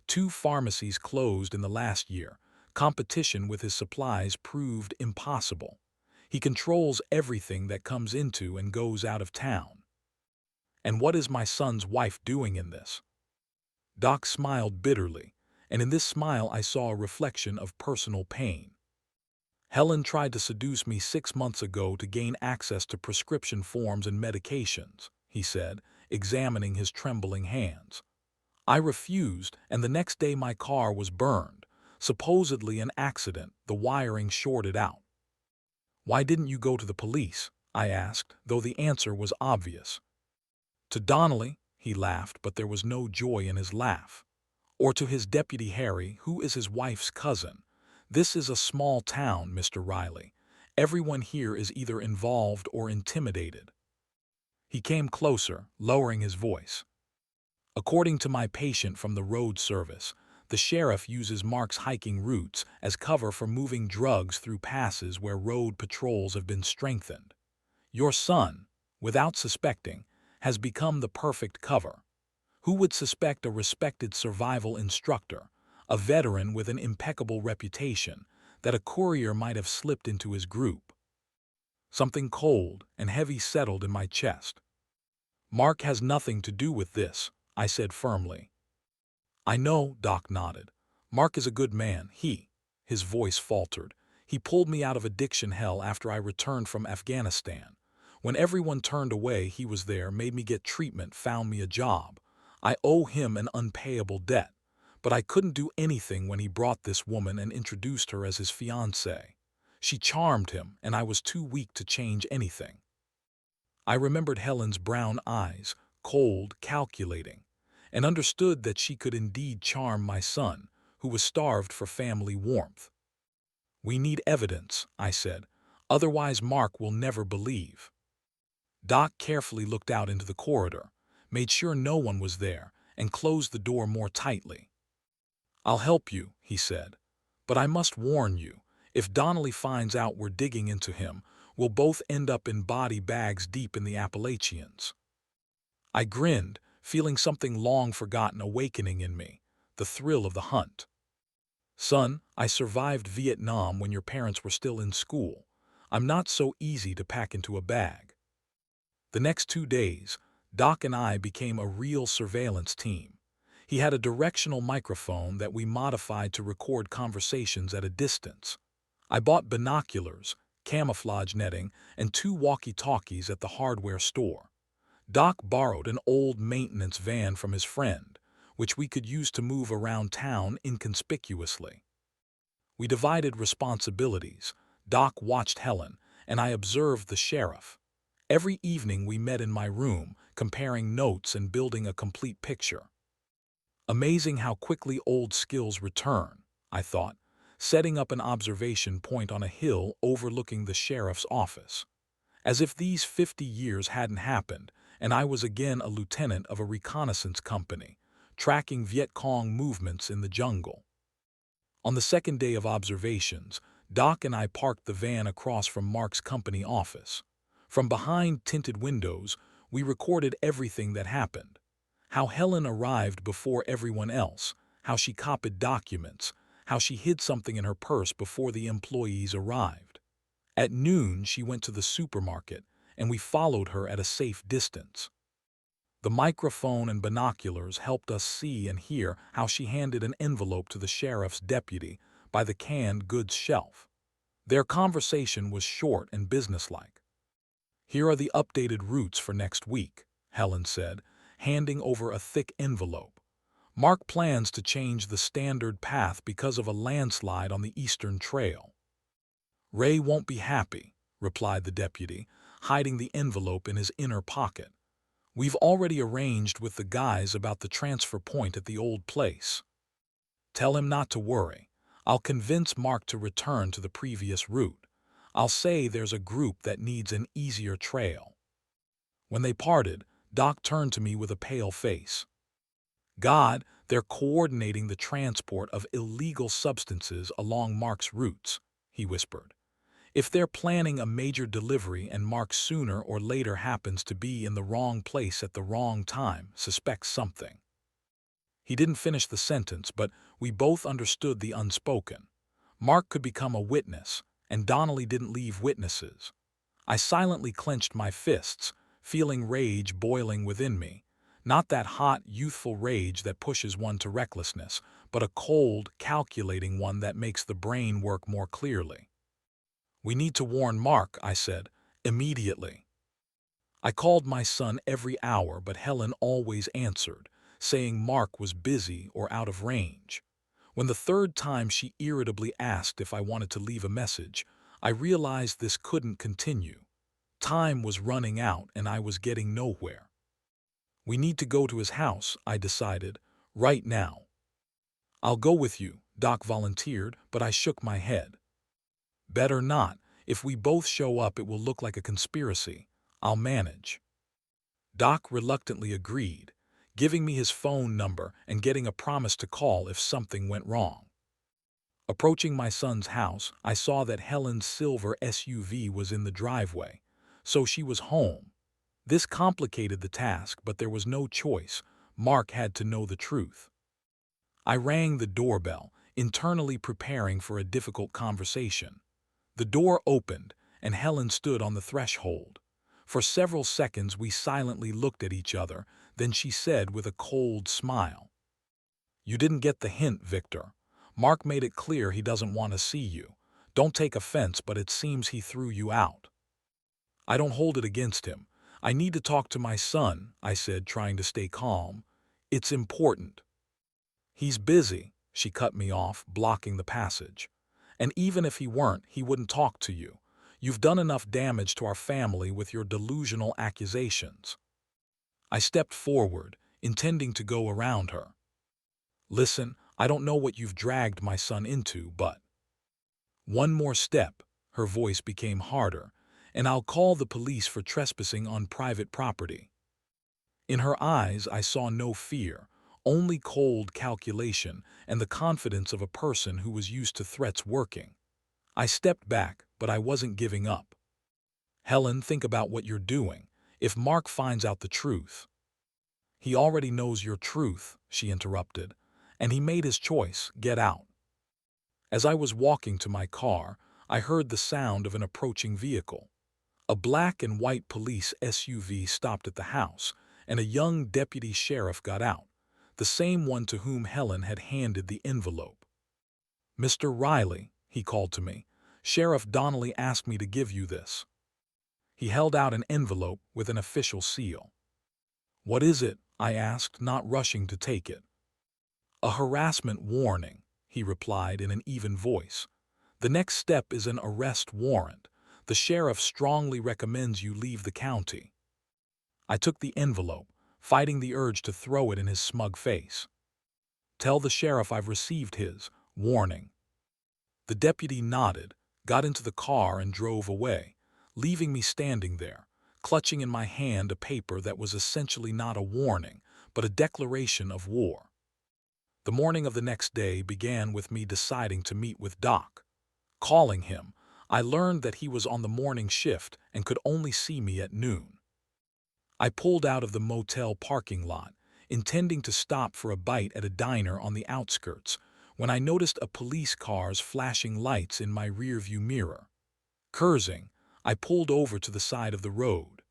S1: 2 pharmacies closed in the last year. Competition with his supplies proved impossible. He controls everything that comes into and goes out of town." "And what is my son's wife doing in this?" Doc smiled bitterly, and in this smile I saw a reflection of personal pain. "Helen tried to seduce me 6 months ago to gain access to prescription forms and medications," he said, examining his trembling hands. "I refused, and the next day my car was burned. Supposedly an accident, the wiring shorted out." "Why didn't you go to the police?" I asked, though the answer was obvious. "To Donnelly," he laughed, but there was no joy in his laugh. "Or to his deputy Harry, who is his wife's cousin. This is a small town, Mr. Riley. Everyone here is either involved or intimidated." He came closer, lowering his voice. "According to my patient from the road service, the sheriff uses Mark's hiking routes as cover for moving drugs through passes where road patrols have been strengthened. Your son, without suspecting, has become the perfect cover. Who would suspect a respected survival instructor, a veteran with an impeccable reputation, that a courier might have slipped into his group?" Something cold and heavy settled in my chest. "Mark has nothing to do with this," I said firmly. I know, Doc nodded. Mark is a good man. His voice faltered. He pulled me out of addiction hell after I returned from Afghanistan. When everyone turned away, he was there, made me get treatment, found me a job. I owe him an unpayable debt. But I couldn't do anything when he brought this woman and introduced her as his fiancée. She charmed him, and I was too weak to change anything. I remembered Helen's brown eyes, cold, calculating, and understood that she could indeed charm my son, who was starved for family warmth. We need evidence, I said. Otherwise Mark will never believe. Doc carefully looked out into the corridor, made sure no one was there, and closed the door more tightly. I'll help you, he said. But I must warn you, if Donnelly finds out we're digging into him, we'll both end up in body bags deep in the Appalachians. I grinned, feeling something long forgotten awakening in me, the thrill of the hunt. Son, I survived Vietnam when your parents were still in school. I'm not so easy to pack into a bag. The next 2 days, Doc and I became a real surveillance team. He had a directional microphone that we modified to record conversations at a distance. I bought binoculars, camouflage netting, and 2 walkie-talkies at the hardware store. Doc borrowed an old maintenance van from his friend, which we could use to move around town inconspicuously. We divided responsibilities. Doc watched Helen, and I observed the sheriff. Every evening we met in my room, comparing notes and building a complete picture. Amazing how quickly old skills return, I thought, setting up an observation point on a hill overlooking the sheriff's office. As if these 50 years hadn't happened, and I was again a lieutenant of a reconnaissance company, tracking Viet Cong movements in the jungle. On the second day of observations, Doc and I parked the van across from Mark's company office. From behind tinted windows, we recorded everything that happened. How Helen arrived before everyone else, how she copied documents, how she hid something in her purse before the employees arrived. At noon, she went to the supermarket, and we followed her at a safe distance. The microphone and binoculars helped us see and hear how she handed an envelope to the sheriff's deputy by the canned goods shelf. Their conversation was short and businesslike. Here are the updated routes for next week, Helen said, handing over a thick envelope. Mark plans to change the standard path because of a landslide on the Eastern Trail. Ray won't be happy, replied the deputy, hiding the envelope in his inner pocket. We've already arranged with the guys about the transfer point at the old place. Tell him not to worry. I'll convince Mark to return to the previous route. I'll say there's a group that needs an easier trail. When they parted, Doc turned to me with a pale face. God, they're coordinating the transport of illegal substances along Mark's routes, he whispered. If they're planning a major delivery and Mark sooner or later happens to be in the wrong place at the wrong time, suspect something. He didn't finish the sentence, but we both understood the unspoken. Mark could become a witness, and Donnelly didn't leave witnesses. I silently clenched my fists, feeling rage boiling within me. Not that hot, youthful rage that pushes one to recklessness, but a cold, calculating one that makes the brain work more clearly. We need to warn Mark, I said, immediately. I called my son every hour, but Helen always answered, saying Mark was busy or out of range. When the third time she irritably asked if I wanted to leave a message, I realized this couldn't continue. Time was running out and I was getting nowhere. We need to go to his house, I decided, right now. I'll go with you, Doc volunteered, but I shook my head. Better not. If we both show up, it will look like a conspiracy. I'll manage. Doc reluctantly agreed, giving me his phone number and getting a promise to call if something went wrong. Approaching my son's house, I saw that Helen's silver SUV was in the driveway, so she was home. This complicated the task, but there was no choice. Mark had to know the truth. I rang the doorbell, internally preparing for a difficult conversation. The door opened, and Helen stood on the threshold. For several seconds we silently looked at each other, Then she said with a cold smile, "You didn't get the hint, Victor. Mark made it clear he doesn't want to see you. Don't take offense, but it seems he threw you out." "I don't hold it against him. I need to talk to my son," I said, trying to stay calm. "It's important." "He's busy," she cut me off, blocking the passage. "And even if he weren't, he wouldn't talk to you. You've done enough damage to our family with your delusional accusations." I stepped forward, intending to go around her. "Listen, I don't know what you've dragged my son into, but—" "One more step," her voice became harder, "and I'll call the police for trespassing on private property." In her eyes I saw no fear, only cold calculation and the confidence of a person who was used to threats working. I stepped back, but I wasn't giving up. "Helen, think about what you're doing. If Mark finds out the truth—" "He already knows your truth," she interrupted, "and he made his choice. Get out." As I was walking to my car, I heard the sound of an approaching vehicle. A black and white police SUV stopped at the house, and a young deputy sheriff got out, the same one to whom Helen had handed the envelope. "Mr. Riley," he called to me, "Sheriff Donnelly asked me to give you this." He held out an envelope with an official seal. "What is it?" I asked, not rushing to take it. "A harassment warning," he replied in an even voice. "The next step is an arrest warrant. The sheriff strongly recommends you leave the county." I took the envelope, fighting the urge to throw it in his smug face. "Tell the sheriff I've received his warning." The deputy nodded, got into the car and drove away, leaving me standing there, clutching in my hand a paper that was essentially not a warning, but a declaration of war. The morning of the next day began with me deciding to meet with Doc. Calling him, I learned that he was on the morning shift and could only see me at noon. I pulled out of the motel parking lot, intending to stop for a bite at a diner on the outskirts, when I noticed a police car's flashing lights in my rearview mirror. Cursing, I pulled over to the side of the road.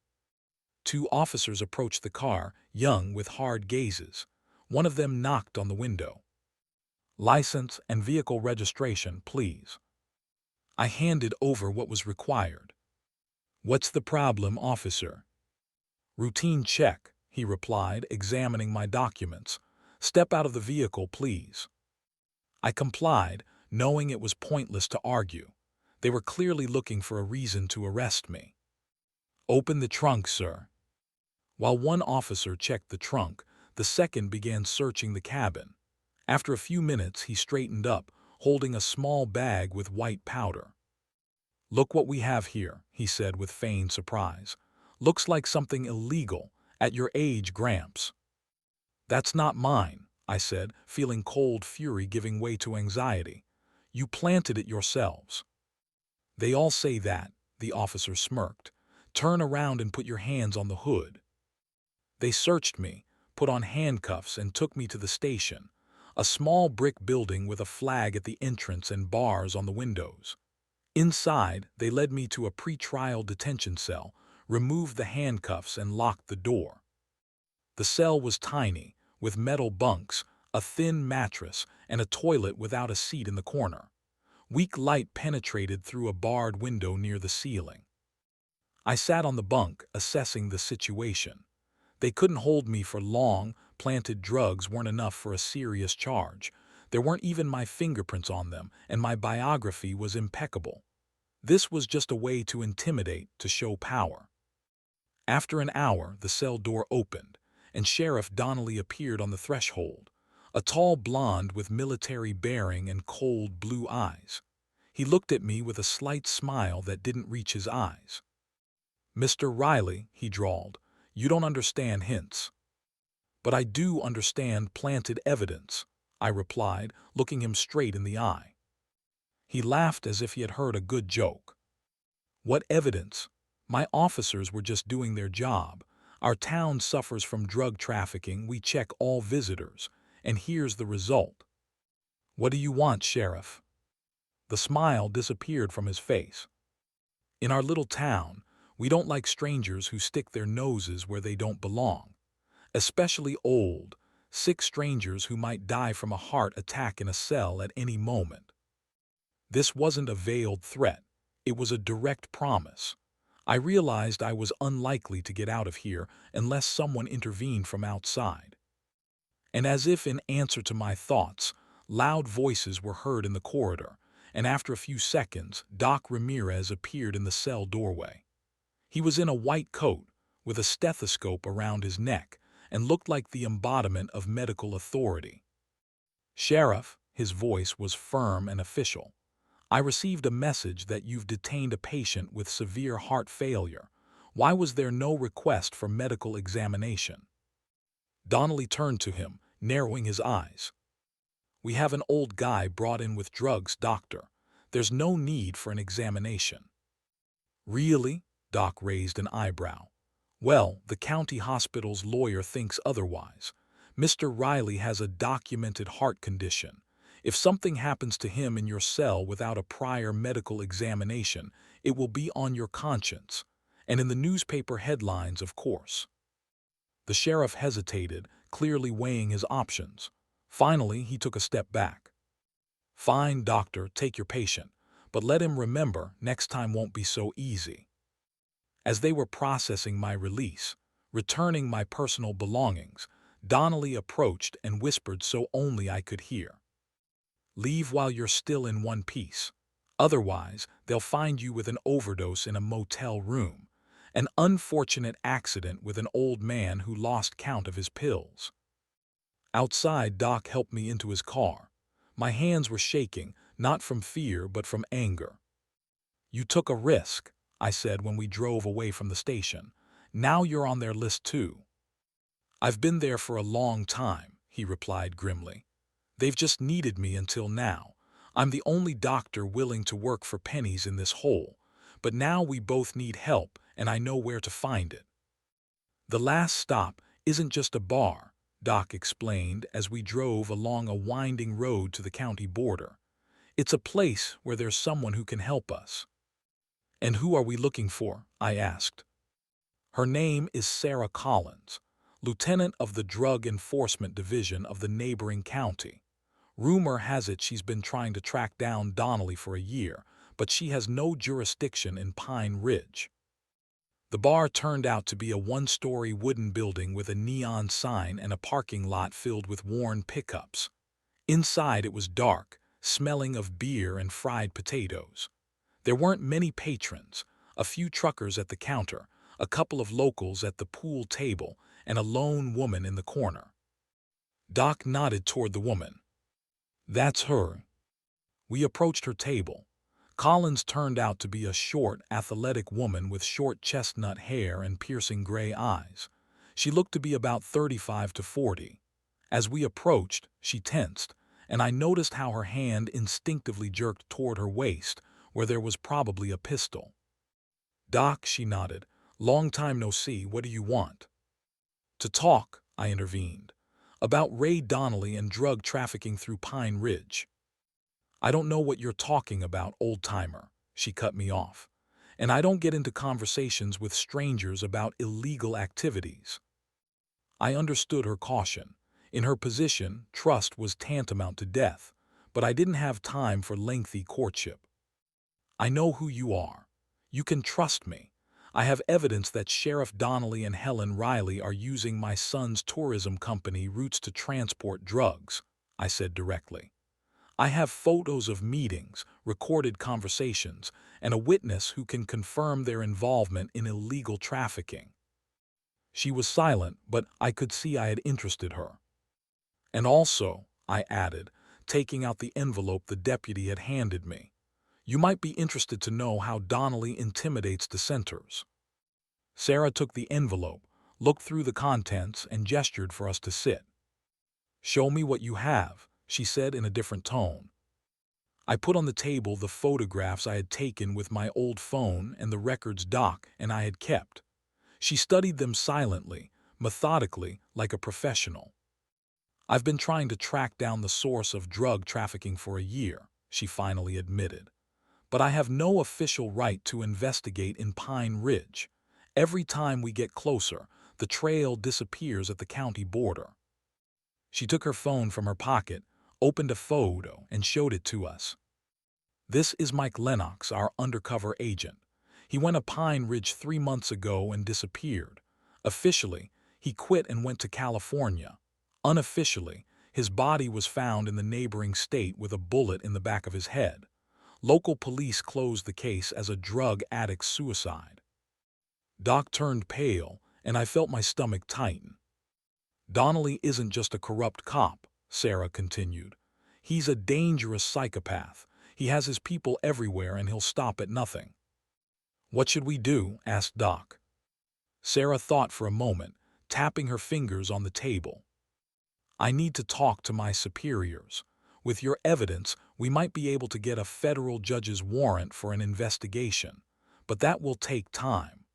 S1: Two officers approached the car, young with hard gazes. One of them knocked on the window. "License and vehicle registration, please." I handed over what was required. "What's the problem, officer?" "Routine check," he replied, examining my documents. "Step out of the vehicle, please." I complied, knowing it was pointless to argue. They were clearly looking for a reason to arrest me. "Open the trunk, sir." While one officer checked the trunk, the second began searching the cabin. After a few minutes, he straightened up, holding a small bag with white powder. "Look what we have here," he said with feigned surprise. "Looks like something illegal. At your age, Gramps." "That's not mine," I said, feeling cold fury giving way to anxiety. "You planted it yourselves." "They all say that," the officer smirked. "Turn around and put your hands on the hood." They searched me, put on handcuffs, and took me to the station, a small brick building with a flag at the entrance and bars on the windows. Inside, they led me to a pre-trial detention cell, removed the handcuffs, and locked the door. The cell was tiny, with metal bunks, a thin mattress, and a toilet without a seat in the corner. Weak light penetrated through a barred window near the ceiling. I sat on the bunk, assessing the situation. They couldn't hold me for long. Planted drugs weren't enough for a serious charge. There weren't even my fingerprints on them, and my biography was impeccable. This was just a way to intimidate, to show power. After an hour, the cell door opened, and Sheriff Donnelly appeared on the threshold, a tall blonde with military bearing and cold blue eyes. He looked at me with a slight smile that didn't reach his eyes. "Mr. Riley," he drawled, "you don't understand hints." "But I do understand planted evidence," I replied, looking him straight in the eye. He laughed as if he had heard a good joke. "What evidence? My officers were just doing their job. Our town suffers from drug trafficking. We check all visitors, and here's the result." "What do you want, Sheriff?" The smile disappeared from his face. "In our little town, we don't like strangers who stick their noses where they don't belong. especially old, sick strangers who might die from a heart attack in a cell at any moment. This wasn't a veiled threat. It was a direct promise. I realized I was unlikely to get out of here unless someone intervened from outside. And as if in answer to my thoughts, loud voices were heard in the corridor, and after a few seconds, Doc Ramirez appeared in the cell doorway. He was in a white coat, with a stethoscope around his neck, and looked like the embodiment of medical authority. "Sheriff," his voice was firm and official, "I received a message that you've detained a patient with severe heart failure. Why was there no request for medical examination?" Donnelly turned to him, narrowing his eyes. "We have an old guy brought in with drugs, doctor. There's no need for an examination." "Really?" Doc raised an eyebrow. "Well, the county hospital's lawyer thinks otherwise. Mr. Riley has a documented heart condition. If something happens to him in your cell without a prior medical examination, it will be on your conscience. And in the newspaper headlines, of course." The sheriff hesitated, clearly weighing his options. Finally, he took a step back. "Fine, doctor, take your patient. But let him remember, next time won't be so easy." As they were processing my release, returning my personal belongings, Donnelly approached and whispered so only I could hear. "Leave while you're still in one piece. Otherwise, they'll find you with an overdose in a motel room. An unfortunate accident with an old man who lost count of his pills." Outside, Doc helped me into his car. My hands were shaking, not from fear but from anger. "You took a risk," I said when we drove away from the station. "Now you're on their list too." "I've been there for a long time," he replied grimly. "They've just needed me until now. I'm the only doctor willing to work for pennies in this hole. But now we both need help, and I know where to find it." "The last stop isn't just a bar," Doc explained as we drove along a winding road to the county border. "It's a place where there's someone who can help us." "And who are we looking for?" I asked. "Her name is Sarah Collins, lieutenant of the Drug Enforcement Division of the neighboring county. Rumor has it she's been trying to track down Donnelly for a year, but she has no jurisdiction in Pine Ridge." The bar turned out to be a one-story wooden building with a neon sign and a parking lot filled with worn pickups. Inside it was dark, smelling of beer and fried potatoes. There weren't many patrons, a few truckers at the counter, a couple of locals at the pool table, and a lone woman in the corner. Doc nodded toward the woman. "That's her." We approached her table. Collins turned out to be a short, athletic woman with short chestnut hair and piercing gray eyes. She looked to be about 35 to 40. As we approached, she tensed, and I noticed how her hand instinctively jerked toward her waist, where there was probably a pistol. "Doc," she nodded, "long time no see, what do you want?" "To talk," I intervened, "about Ray Donnelly and drug trafficking through Pine Ridge." "I don't know what you're talking about, old-timer," she cut me off. "And I don't get into conversations with strangers about illegal activities." I understood her caution. In her position, trust was tantamount to death, but I didn't have time for lengthy courtship. "I know who you are. You can trust me. I have evidence that Sheriff Donnelly and Helen Riley are using my son's tourism company routes to transport drugs," I said directly. "I have photos of meetings, recorded conversations, and a witness who can confirm their involvement in illegal trafficking." She was silent, but I could see I had interested her. "And also," I added, taking out the envelope the deputy had handed me, "you might be interested to know how Donnelly intimidates dissenters." Sarah took the envelope, looked through the contents, and gestured for us to sit. "Show me what you have," she said in a different tone. I put on the table the photographs I had taken with my old phone and the records Doc and I had kept. She studied them silently, methodically, like a professional. "I've been trying to track down the source of drug trafficking for a year," she finally admitted. "But I have no official right to investigate in Pine Ridge. Every time we get closer, The trail disappears at the county border. She took her phone from her pocket, opened a photo, and showed it to us. This is Mike Lennox, our undercover agent. He went to Pine Ridge 3 months ago and disappeared. Officially, he quit and went to California. Unofficially, his body was found in the neighboring state with a bullet in the back of his head. Local police closed the case as a drug addict's suicide. Doc turned pale, and I felt my stomach tighten. Donnelly isn't just a corrupt cop, Sarah continued. He's a dangerous psychopath. He has his people everywhere and he'll stop at nothing. What should we do? Asked Doc. Sarah thought for a moment, tapping her fingers on the table. I need to talk to my superiors. With your evidence, we might be able to get a federal judge's warrant for an investigation, but that will take time.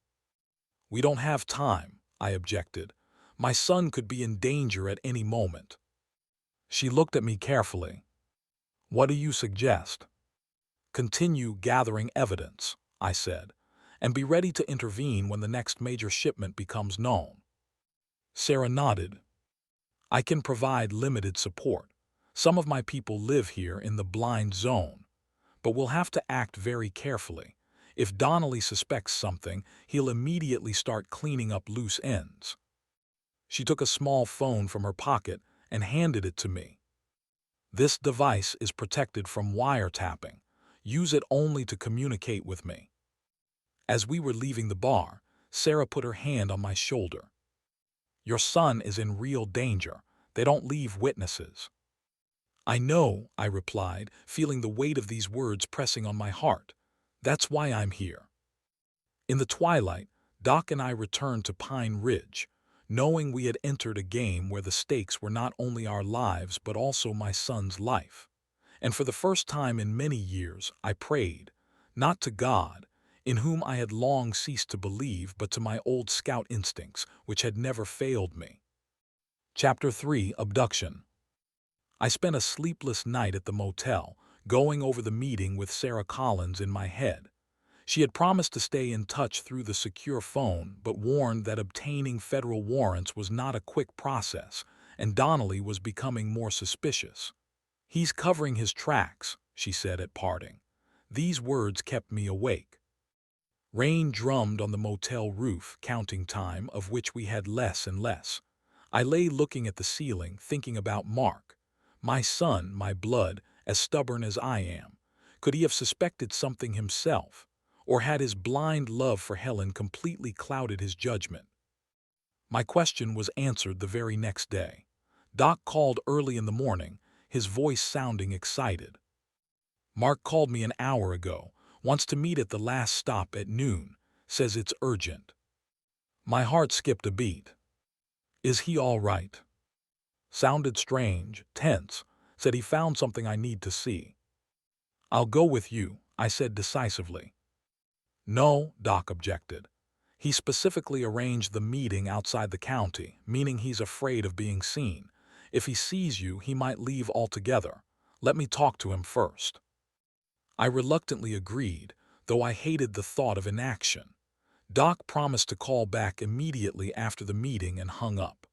S1: We don't have time, I objected. My son could be in danger at any moment. She looked at me carefully. What do you suggest? Continue gathering evidence, I said, and be ready to intervene when the next major shipment becomes known. Sarah nodded. I can provide limited support. Some of my people live here in the blind zone, but we'll have to act very carefully. If Donnelly suspects something, he'll immediately start cleaning up loose ends. She took a small phone from her pocket and handed it to me. This device is protected from wiretapping. Use it only to communicate with me. As we were leaving the bar, Sarah put her hand on my shoulder. Your son is in real danger. They don't leave witnesses. I know, I replied, feeling the weight of these words pressing on my heart. That's why I'm here. In the twilight, Doc and I returned to Pine Ridge, knowing we had entered a game where the stakes were not only our lives but also my son's life. And for the first time in many years, I prayed, not to God, in whom I had long ceased to believe, but to my old scout instincts, which had never failed me. Chapter 3: Abduction. I spent a sleepless night at the motel, going over the meeting with Sarah Collins in my head. She had promised to stay in touch through the secure phone, but warned that obtaining federal warrants was not a quick process, and Donnelly was becoming more suspicious. He's covering his tracks, she said at parting. These words kept me awake. Rain drummed on the motel roof, counting time, of which we had less and less. I lay looking at the ceiling, thinking about Mark. My son, my blood, as stubborn as I am. Could he have suspected something himself? Or had his blind love for Helen completely clouded his judgment? My question was answered the very next day. Doc called early in the morning, his voice sounding excited. Mark called me an hour ago, wants to meet at the last stop at noon, says it's urgent. My heart skipped a beat. Is he all right? Sounded strange, tense, said he found something I need to see. I'll go with you, I said decisively. No, Doc objected. He specifically arranged the meeting outside the county, meaning he's afraid of being seen. If he sees you, he might leave altogether. Let me talk to him first. I reluctantly agreed, though I hated the thought of inaction. Doc promised to call back immediately after the meeting and hung up.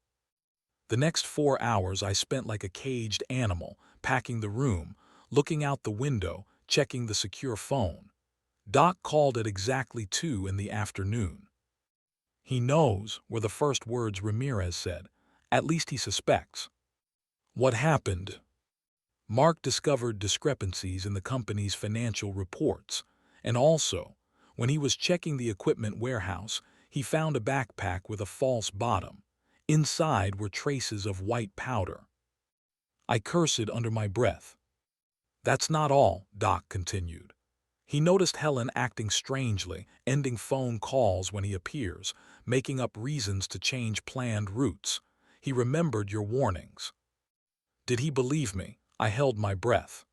S1: The next 4 hours I spent like a caged animal, packing the room, looking out the window, checking the secure phone. Doc called at exactly 2 in the afternoon. He knows, were the first words Ramirez said. At least he suspects. What happened? Mark discovered discrepancies in the company's financial reports, and also, when he was checking the equipment warehouse, he found a backpack with a false bottom. Inside were traces of white powder. I cursed under my breath. That's not all, Doc continued. He noticed Helen acting strangely, ending phone calls when he appears, making up reasons to change planned routes. He remembered your warnings. Did he believe me? I held my breath.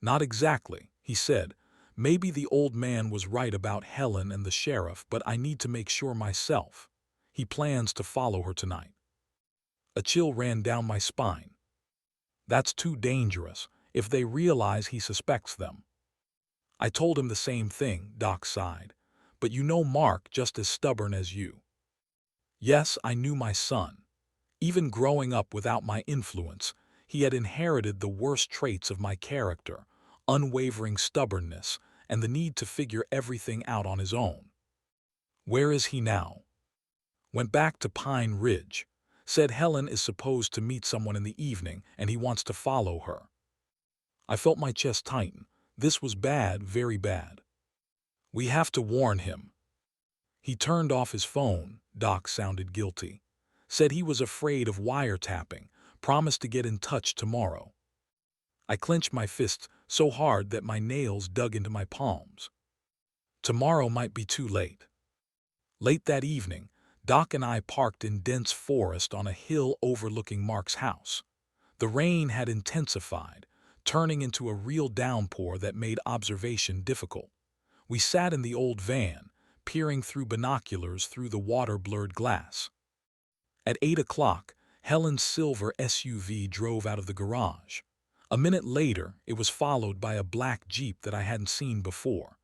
S1: Not exactly, he said. Maybe the old man was right about Helen and the sheriff, but I need to make sure myself. He plans to follow her tonight. A chill ran down my spine. That's too dangerous, if they realize he suspects them. I told him the same thing, Doc sighed. But you know Mark just as stubborn as you. Yes, I knew my son. Even growing up without my influence, he had inherited the worst traits of my character, unwavering stubbornness, and the need to figure everything out on his own. Where is he now? Went back to Pine Ridge. Said Helen is supposed to meet someone in the evening and he wants to follow her. I felt my chest tighten. This was bad, very bad. We have to warn him. He turned off his phone. Doc sounded guilty. Said he was afraid of wiretapping, promised to get in touch tomorrow. I clenched my fists so hard that my nails dug into my palms. Tomorrow might be too late. Late that evening, Doc and I parked in dense forest on a hill overlooking Mark's house. The rain had intensified, turning into a real downpour that made observation difficult. We sat in the old van, peering through binoculars through the water-blurred glass. At 8 o'clock, Helen's silver SUV drove out of the garage. A minute later, it was followed by a black Jeep that I hadn't seen before.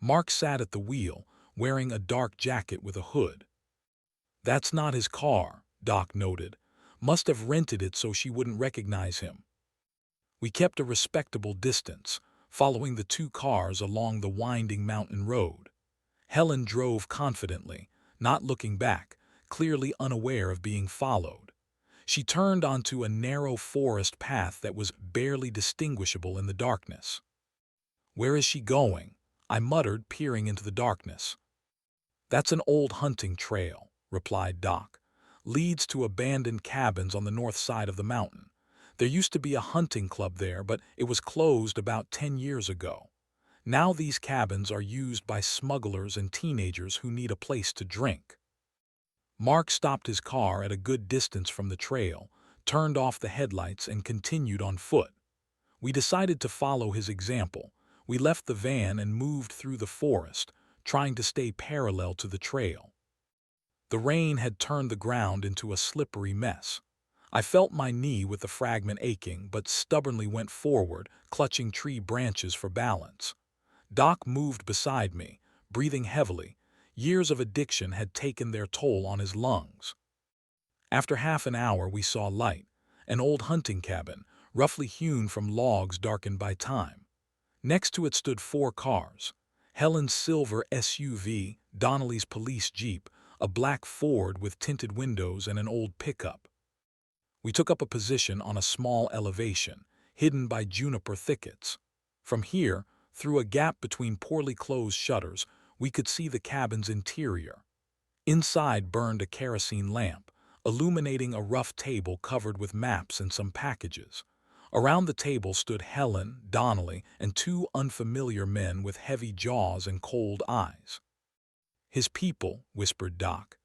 S1: Mark sat at the wheel, wearing a dark jacket with a hood. That's not his car, Doc noted. Must have rented it so she wouldn't recognize him. We kept a respectable distance, following the two cars along the winding mountain road. Helen drove confidently, not looking back, clearly unaware of being followed. She turned onto a narrow forest path that was barely distinguishable in the darkness. Where is she going? I muttered, peering into the darkness. That's an old hunting trail, replied Doc. Leads to abandoned cabins on the north side of the mountain. There used to be a hunting club there, but it was closed about 10 years ago. Now these cabins are used by smugglers and teenagers who need a place to drink. Mark stopped his car at a good distance from the trail, turned off the headlights, and continued on foot. We decided to follow his example. We left the van and moved through the forest, trying to stay parallel to the trail. The rain had turned the ground into a slippery mess. I felt my knee with the fragment aching, but stubbornly went forward, clutching tree branches for balance. Doc moved beside me, breathing heavily. Years of addiction had taken their toll on his lungs. After half an hour, we saw light, an old hunting cabin, roughly hewn from logs darkened by time. Next to it stood 4 cars: Helen's silver SUV, Donnelly's police jeep, a black Ford with tinted windows, and an old pickup. We took up a position on a small elevation, hidden by juniper thickets. From here, through a gap between poorly closed shutters, we could see the cabin's interior. Inside burned a kerosene lamp, illuminating a rough table covered with maps and some packages. Around the table stood Helen, Donnelly, and 2 unfamiliar men with heavy jaws and cold eyes. His people, whispered Doc.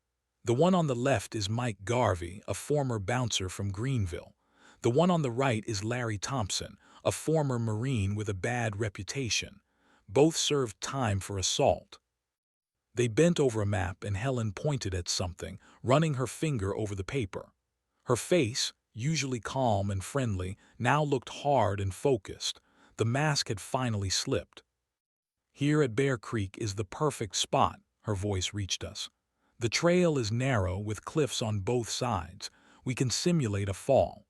S1: The one on the left is Mike Garvey, a former bouncer from Greenville. The one on the right is Larry Thompson, a former Marine with a bad reputation. Both served time for assault. They bent over a map and Helen pointed at something, running her finger over the paper. Her face, usually calm and friendly, now looked hard and focused. The mask had finally slipped. Here at Bear Creek is the perfect spot, her voice reached us. The trail is narrow with cliffs on both sides. We can simulate a fall.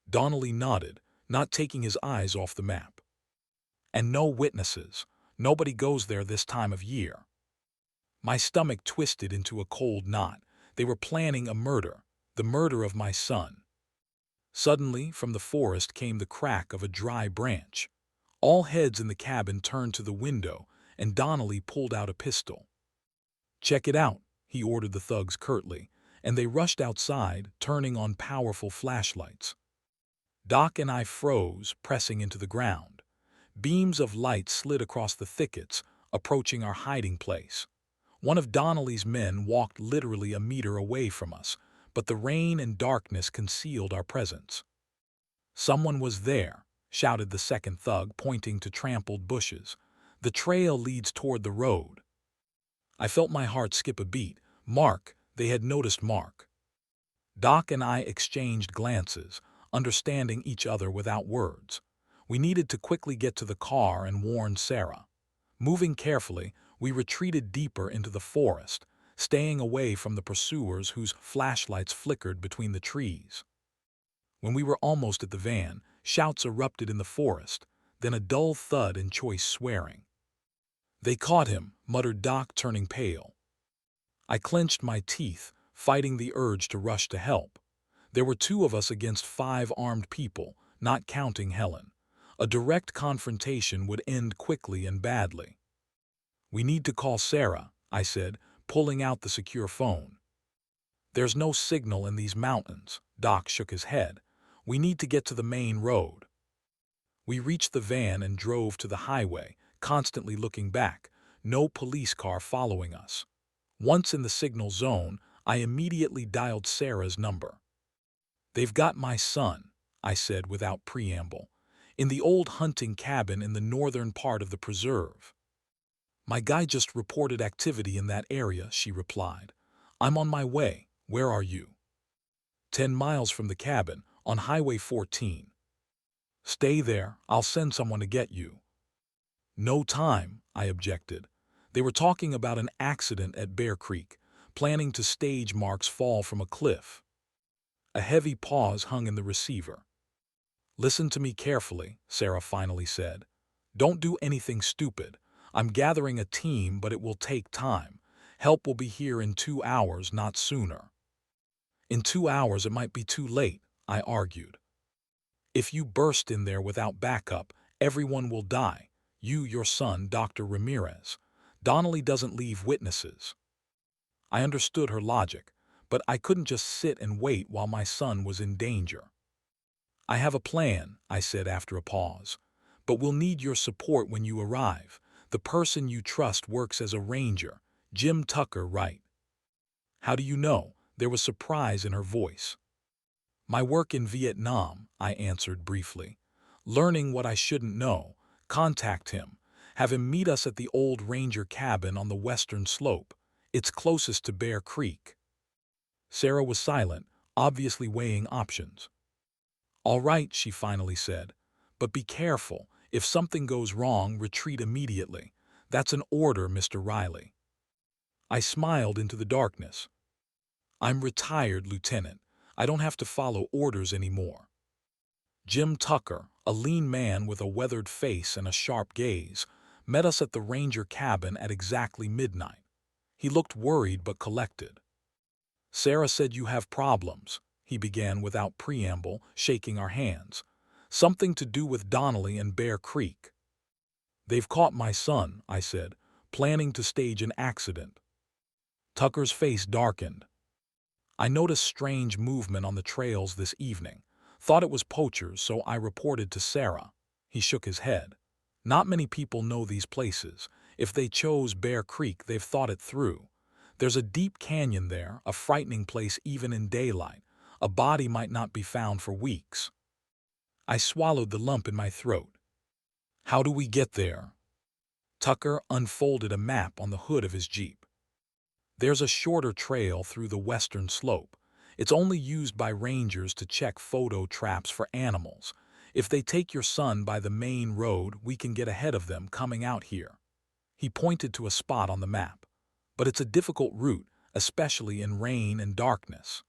S1: Donnelly nodded, not taking his eyes off the map. And no witnesses. Nobody goes there this time of year. My stomach twisted into a cold knot. They were planning a murder, the murder of my son. Suddenly, from the forest came the crack of a dry branch. All heads in the cabin turned to the window, and Donnelly pulled out a pistol. Check it out, he ordered the thugs curtly, and they rushed outside, turning on powerful flashlights. Doc and I froze, pressing into the ground. Beams of light slid across the thickets, approaching our hiding place. One of Donnelly's men walked literally a meter away from us, but the rain and darkness concealed our presence. Someone was there, shouted the second thug, pointing to trampled bushes. The trail leads toward the road. I felt my heart skip a beat. Mark, they had noticed Mark. Doc and I exchanged glances, understanding each other without words. We needed to quickly get to the car and warn Sarah. Moving carefully, we retreated deeper into the forest, staying away from the pursuers whose flashlights flickered between the trees. When we were almost at the van, shouts erupted in the forest, then a dull thud and choice swearing. "They caught him," muttered Doc, turning pale. I clenched my teeth, fighting the urge to rush to help. There were 2 of us against 5 armed people, not counting Helen. A direct confrontation would end quickly and badly. "We need to call Sarah," I said, pulling out the secure phone. "There's no signal in these mountains." Doc shook his head. "We need to get to the main road." We reached the van and drove to the highway, constantly looking back, no police car following us. Once in the signal zone, I immediately dialed Sarah's number. "They've got my son," I said without preamble, "in the old hunting cabin in the northern part of the preserve." "My guy just reported activity in that area," she replied. "I'm on my way. Where are you?" 10 miles from the cabin, on Highway 14. "Stay there. I'll send someone to get you." "No time," I objected. They were talking about an accident at Bear Creek, planning to stage Mark's fall from a cliff. A heavy pause hung in the receiver. "Listen to me carefully," Sarah finally said. "Don't do anything stupid. I'm gathering a team, but it will take time. Help will be here in 2 hours, not sooner." "In 2 hours it might be too late," I argued. "If you burst in there without backup, everyone will die. You, your son, Dr. Ramirez. Donnelly doesn't leave witnesses." I understood her logic, but I couldn't just sit and wait while my son was in danger. "I have a plan," I said after a pause, "but we'll need your support when you arrive. The person you trust works as a ranger, Jim Tucker, right?" "How do you know?" There was surprise in her voice. "My work in Vietnam," I answered briefly. "Learning what I shouldn't know. Contact him. Have him meet us at the old ranger cabin on the western slope. It's closest to Bear Creek." Sarah was silent, obviously weighing options. "All right," she finally said. "But be careful. If something goes wrong, retreat immediately. That's an order, Mr. Riley." I smiled into the darkness. "I'm retired, Lieutenant. I don't have to follow orders anymore." Jim Tucker, a lean man with a weathered face and a sharp gaze, met us at the ranger cabin at exactly midnight. He looked worried but collected. "Sarah said you have problems," he began without preamble, shaking our hands. "Something to do with Donnelly and Bear Creek." "They've caught my son," I said, "planning to stage an accident." Tucker's face darkened. "I noticed strange movement on the trails this evening. Thought it was poachers, so I reported to Sarah." He shook his head. "Not many people know these places. If they chose Bear Creek, they've thought it through. There's a deep canyon there, a frightening place even in daylight. A body might not be found for weeks." I swallowed the lump in my throat. "How do we get there?" Tucker unfolded a map on the hood of his Jeep. "There's a shorter trail through the western slope. It's only used by rangers to check photo traps for animals. If they take your son by the main road, we can get ahead of them coming out here." He pointed to a spot on the map. "But it's a difficult route, especially in rain and darkness."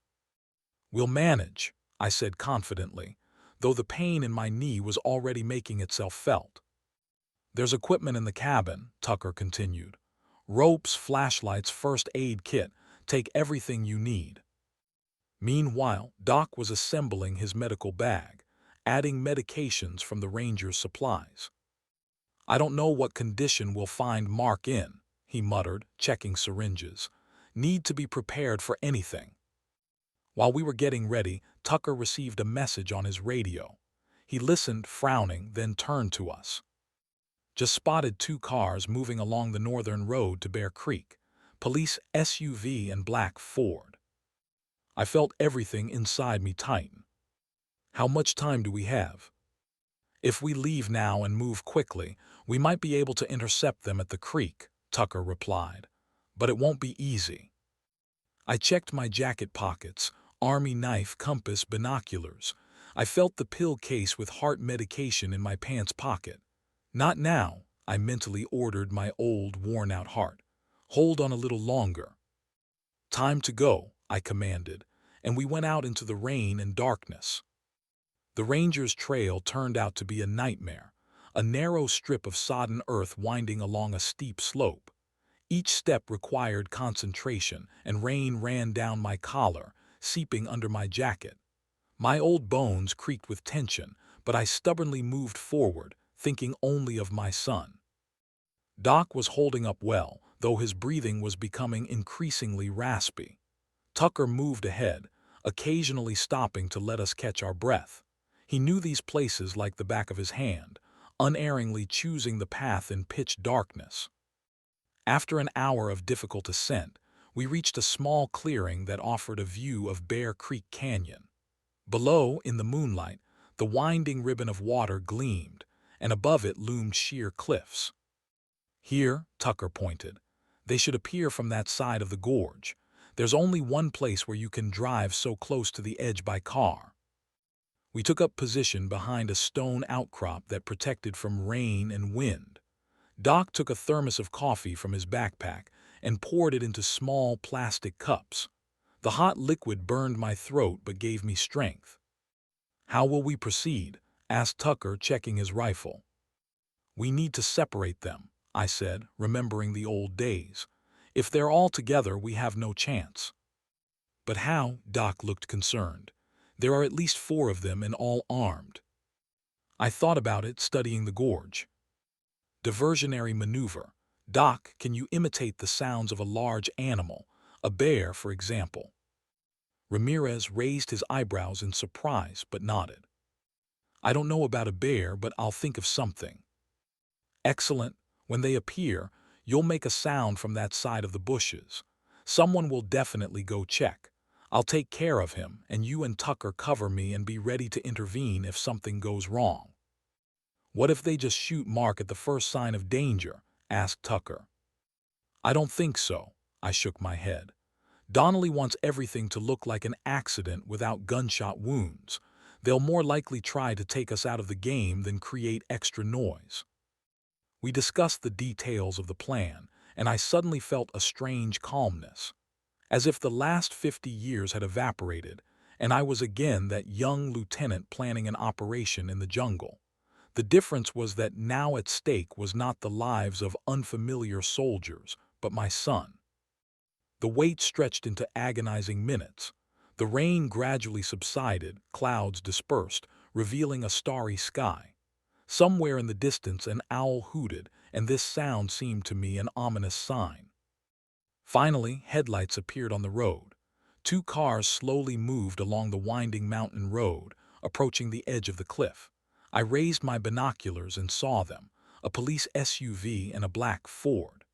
S1: "We'll manage," I said confidently, though the pain in my knee was already making itself felt. "There's equipment in the cabin," Tucker continued. "Ropes, flashlights, first aid kit. Take everything you need." Meanwhile, Doc was assembling his medical bag, adding medications from the ranger's supplies. "I don't know what condition we'll find Mark in," he muttered, checking syringes. "Need to be prepared for anything." While we were getting ready, Tucker received a message on his radio. He listened, frowning, then turned to us. "Just spotted 2 cars moving along the northern road to Bear Creek. Police SUV and black Ford." I felt everything inside me tighten. "How much time do we have?" "If we leave now and move quickly, we might be able to intercept them at the creek," Tucker replied. "But it won't be easy." I checked my jacket pockets, army knife, compass, binoculars. I felt the pill case with heart medication in my pants pocket. "Not now," I mentally ordered my old, worn-out heart. "Hold on a little longer." Time to go, I commanded, and we went out into the rain and darkness. The ranger's trail turned out to be a nightmare, a narrow strip of sodden earth winding along a steep slope. Each step required concentration, and rain ran down my collar, seeping under my jacket. My old bones creaked with tension, but I stubbornly moved forward, thinking only of my son. Doc was holding up well, though his breathing was becoming increasingly raspy. Tucker moved ahead, occasionally stopping to let us catch our breath. He knew these places like the back of his hand, unerringly choosing the path in pitch darkness. After an hour of difficult ascent, we reached a small clearing that offered a view of Bear Creek Canyon. Below, in the moonlight, the winding ribbon of water gleamed, and above it loomed sheer cliffs. Here, Tucker pointed, they should appear from that side of the gorge. There's only one place where you can drive so close to the edge by car. We took up position behind a stone outcrop that protected from rain and wind. Doc took a thermos of coffee from his backpack and poured it into small plastic cups. The hot liquid burned my throat but gave me strength. "How will we proceed?" asked Tucker, checking his rifle. "We need to separate them," I said, remembering the old days. "If they're all together, we have no chance." "But how?" Doc looked concerned. "There are at least 4 of them and all armed." I thought about it, studying the gorge. Diversionary maneuver. Doc, can you imitate the sounds of a large animal, a bear, for example? Ramirez raised his eyebrows in surprise but nodded. "I don't know about a bear, but I'll think of something." "Excellent. When they appear, you'll make a sound from that side of the bushes. Someone will definitely go check. I'll take care of him, and you and Tucker cover me and be ready to intervene if something goes wrong." "What if they just shoot Mark at the first sign of danger?" asked Tucker. "I don't think so." I shook my head. "Donnelly wants everything to look like an accident without gunshot wounds. They'll more likely try to take us out of the game than create extra noise." We discussed the details of the plan, and I suddenly felt a strange calmness, as if the last 50 years had evaporated, and I was again that young lieutenant planning an operation in the jungle. The difference was that now at stake was not the lives of unfamiliar soldiers, but my son. The wait stretched into agonizing minutes. The rain gradually subsided, clouds dispersed, revealing a starry sky. Somewhere in the distance an owl hooted, and this sound seemed to me an ominous sign. Finally, headlights appeared on the road. 2 cars slowly moved along the winding mountain road, approaching the edge of the cliff. I raised my binoculars and saw them, a police SUV and a black Ford.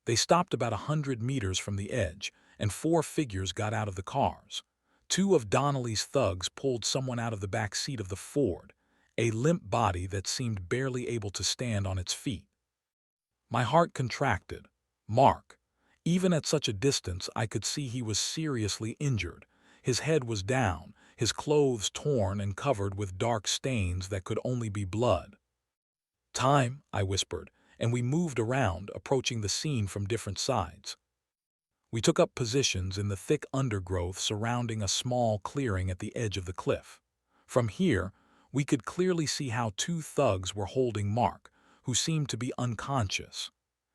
S1: They stopped about 100 meters from the edge, and 4 figures got out of the cars. 2 of Donnelly's thugs pulled someone out of the back seat of the Ford, a limp body that seemed barely able to stand on its feet. My heart contracted. Mark. Even at such a distance, I could see he was seriously injured. His head was down, his clothes torn and covered with dark stains that could only be blood. "Time," I whispered, and we moved around, approaching the scene from different sides. We took up positions in the thick undergrowth surrounding a small clearing at the edge of the cliff. From here, we could clearly see how 2 thugs were holding Mark, who seemed to be unconscious.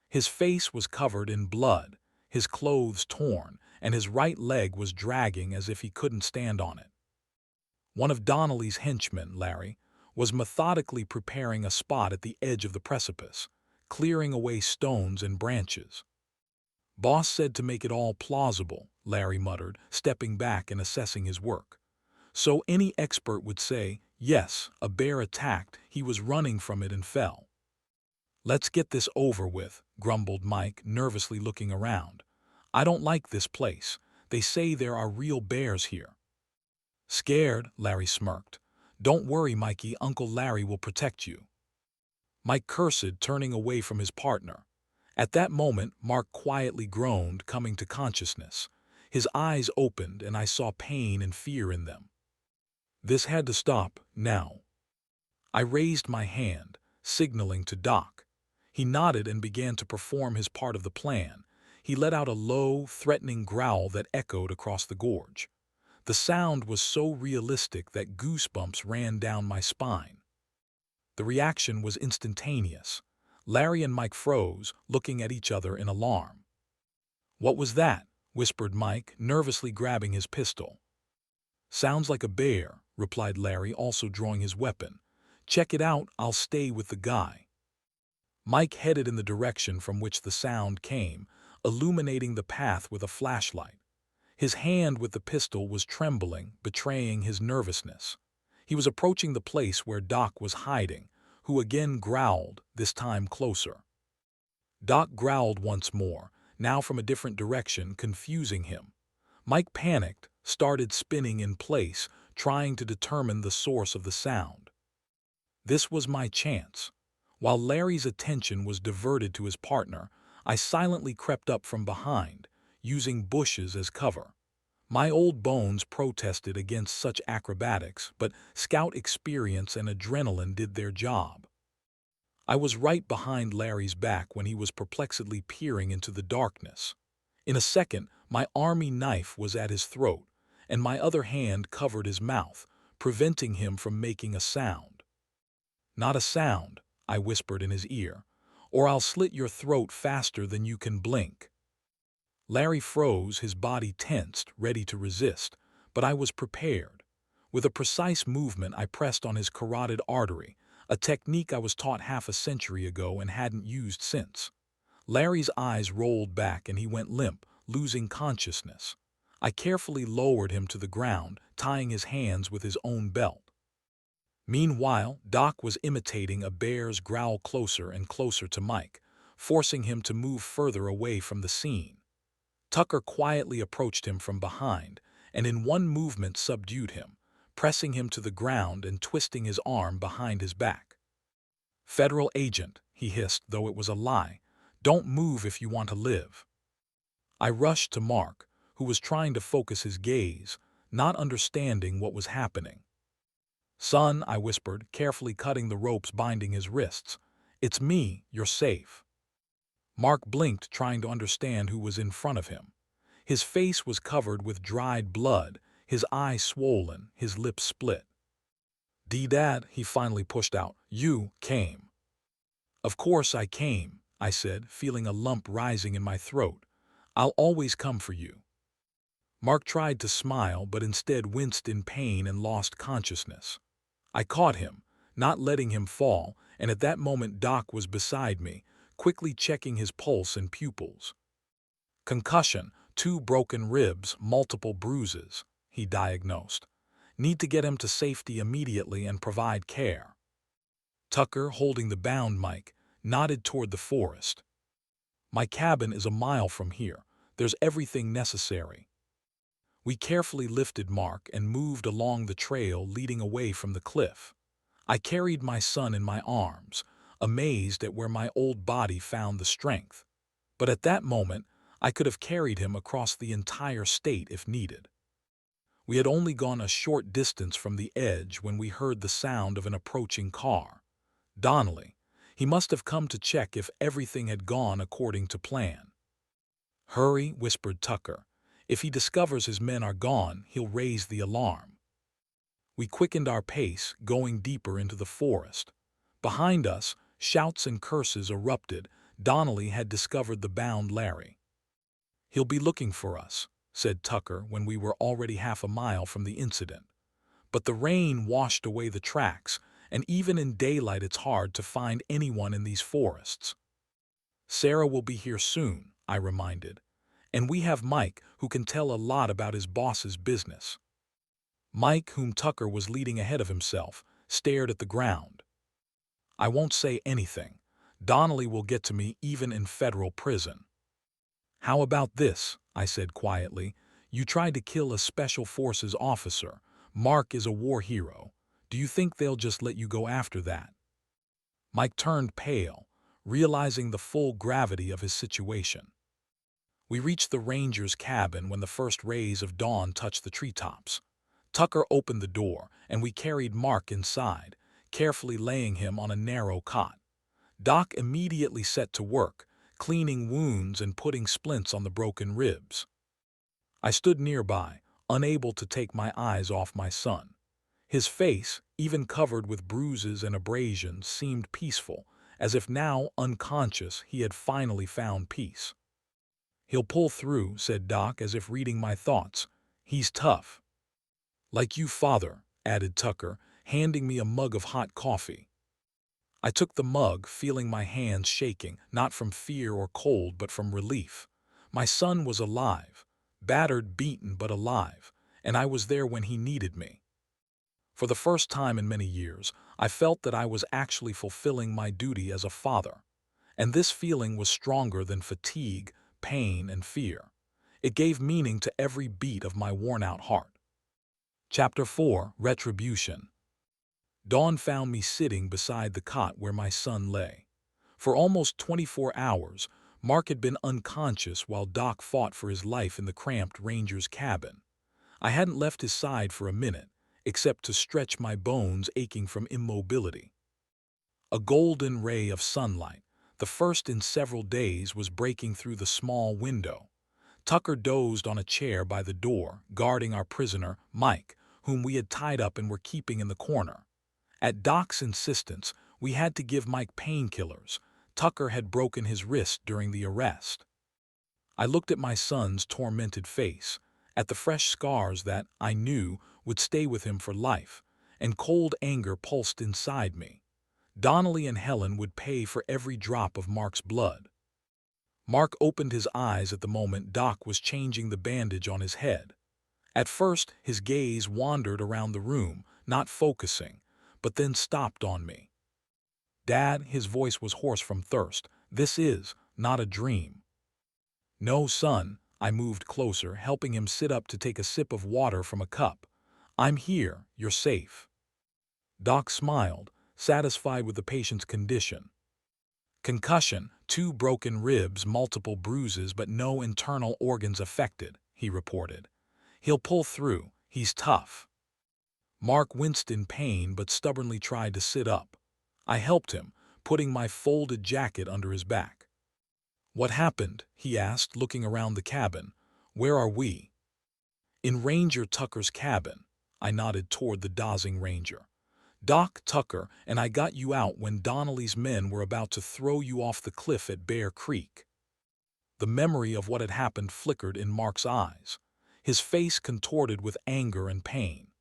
S1: His face was covered in blood, his clothes torn, and his right leg was dragging as if he couldn't stand on it. One of Donnelly's henchmen, Larry, was methodically preparing a spot at the edge of the precipice, clearing away stones and branches. "Boss said to make it all plausible," Larry muttered, stepping back and assessing his work. "So any expert would say, yes, a bear attacked, he was running from it and fell." "Let's get this over with," grumbled Mike, nervously looking around. "I don't like this place. They say there are real bears here." "Scared?" Larry smirked. "Don't worry, Mikey, Uncle Larry will protect you." Mike cursed, turning away from his partner. At that moment, Mark quietly groaned, coming to consciousness. His eyes opened, and I saw pain and fear in them. This had to stop, now. I raised my hand, signaling to Doc. He nodded and began to perform his part of the plan. He let out a low, threatening growl that echoed across the gorge. The sound was so realistic that goosebumps ran down my spine. The reaction was instantaneous. Larry and Mike froze, looking at each other in alarm. "What was that?" whispered Mike, nervously grabbing his pistol. "Sounds like a bear," replied Larry, also drawing his weapon. "Check it out, I'll stay with the guy." Mike headed in the direction from which the sound came, illuminating the path with a flashlight. His hand with the pistol was trembling, betraying his nervousness. He was approaching the place where Doc was hiding, who again growled, this time closer. Doc growled once more, now from a different direction, confusing him. Mike panicked, started spinning in place, trying to determine the source of the sound. This was my chance. While Larry's attention was diverted to his partner, I silently crept up from behind, using bushes as cover. My old bones protested against such acrobatics, but scout experience and adrenaline did their job. I was right behind Larry's back when he was perplexedly peering into the darkness. In a second, my army knife was at his throat, and my other hand covered his mouth, preventing him from making a sound. "Not a sound," I whispered in his ear, "or I'll slit your throat faster than you can blink." Larry froze, his body tensed, ready to resist, but I was prepared. With a precise movement, I pressed on his carotid artery, a technique I was taught half a century ago and hadn't used since. Larry's eyes rolled back and he went limp, losing consciousness. I carefully lowered him to the ground, tying his hands with his own belt. Meanwhile, Doc was imitating a bear's growl closer and closer to Mike, forcing him to move further away from the scene. Tucker quietly approached him from behind, and in one movement subdued him, pressing him to the ground and twisting his arm behind his back. "Federal agent," he hissed, though it was a lie. "Don't move if you want to live." I rushed to Mark, who was trying to focus his gaze, not understanding what was happening. "Son," I whispered, carefully cutting the ropes binding his wrists. "It's me, you're safe." Mark blinked, trying to understand who was in front of him. His face was covered with dried blood, his eyes swollen, his lips split. "D-Dad," he finally pushed out, "you came." "Of course I came," I said, feeling a lump rising in my throat. "I'll always come for you." Mark tried to smile, but instead winced in pain and lost consciousness. I caught him, not letting him fall, and at that moment Doc was beside me, quickly checking his pulse and pupils. "Concussion, 2 broken ribs, multiple bruises," he diagnosed. "Need to get him to safety immediately and provide care." Tucker, holding the bound Mike, nodded toward the forest. "My cabin is a mile from here. There's everything necessary." We carefully lifted Mark and moved along the trail leading away from the cliff. I carried my son in my arms, amazed at where my old body found the strength. But at that moment, I could have carried him across the entire state if needed. We had only gone a short distance from the edge when we heard the sound of an approaching car. Donnelly. He must have come to check if everything had gone according to plan. "Hurry," whispered Tucker. "If he discovers his men are gone, he'll raise the alarm." We quickened our pace, going deeper into the forest. Behind us, shouts and curses erupted. Donnelly had discovered the bound Larry. "He'll be looking for us," said Tucker when we were already half a mile from the incident. But the rain washed away the tracks, and even in daylight it's hard to find anyone in these forests. "Sarah will be here soon," I reminded. "And we have Mike, who can tell a lot about his boss's business." Mike, whom Tucker was leading ahead of himself, stared at the ground. "I won't say anything. Donnelly will get to me even in federal prison." "How about this?" I said quietly. "You tried to kill a special forces officer. Mark is a war hero. Do you think they'll just let you go after that?" Mike turned pale, realizing the full gravity of his situation. We reached the ranger's cabin when the first rays of dawn touched the treetops. Tucker opened the door, and we carried Mark inside, carefully laying him on a narrow cot. Doc immediately set to work, cleaning wounds and putting splints on the broken ribs. I stood nearby, unable to take my eyes off my son. His face, even covered with bruises and abrasions, seemed peaceful, as if now, unconscious, he had finally found peace. "He'll pull through," said Doc, as if reading my thoughts. "He's tough." "Like you, father," added Tucker, handing me a mug of hot coffee. I took the mug, feeling my hands shaking, not from fear or cold, but from relief. My son was alive, battered, beaten, but alive, and I was there when he needed me. For the first time in many years, I felt that I was actually fulfilling my duty as a father. And this feeling was stronger than fatigue, pain, and fear. It gave meaning to every beat of my worn-out heart. Chapter 4: Retribution. Dawn found me sitting beside the cot where my son lay. For almost 24 hours, Mark had been unconscious while Doc fought for his life in the cramped ranger's cabin. I hadn't left his side for a minute, except to stretch my bones aching from immobility. A golden ray of sunlight, the first in several days, was breaking through the small window. Tucker dozed on a chair by the door, guarding our prisoner, Mike, whom we had tied up and were keeping in the corner. At Doc's insistence, we had to give Mike painkillers. Tucker had broken his wrist during the arrest. I looked at my son's tormented face, at the fresh scars that, I knew, would stay with him for life, and cold anger pulsed inside me. Donnelly and Helen would pay for every drop of Mark's blood. Mark opened his eyes at the moment Doc was changing the bandage on his head. At first, his gaze wandered around the room, not focusing, but then stopped on me. "Dad," his voice was hoarse from thirst, "this is not a dream." "No, son." I moved closer, helping him sit up to take a sip of water from a cup. "I'm here, you're safe." Doc smiled, satisfied with the patient's condition. "Concussion, 2 broken ribs, multiple bruises, but no internal organs affected," he reported. "He'll pull through, he's tough." Mark winced in pain but stubbornly tried to sit up. I helped him, putting my folded jacket under his back. "What happened?" he asked, looking around the cabin. "Where are we?" "In Ranger Tucker's cabin." I nodded toward the dozing ranger. "Doc, Tucker, and I got you out when Donnelly's men were about to throw you off the cliff at Bear Creek." The memory of what had happened flickered in Mark's eyes. His face contorted with anger and pain.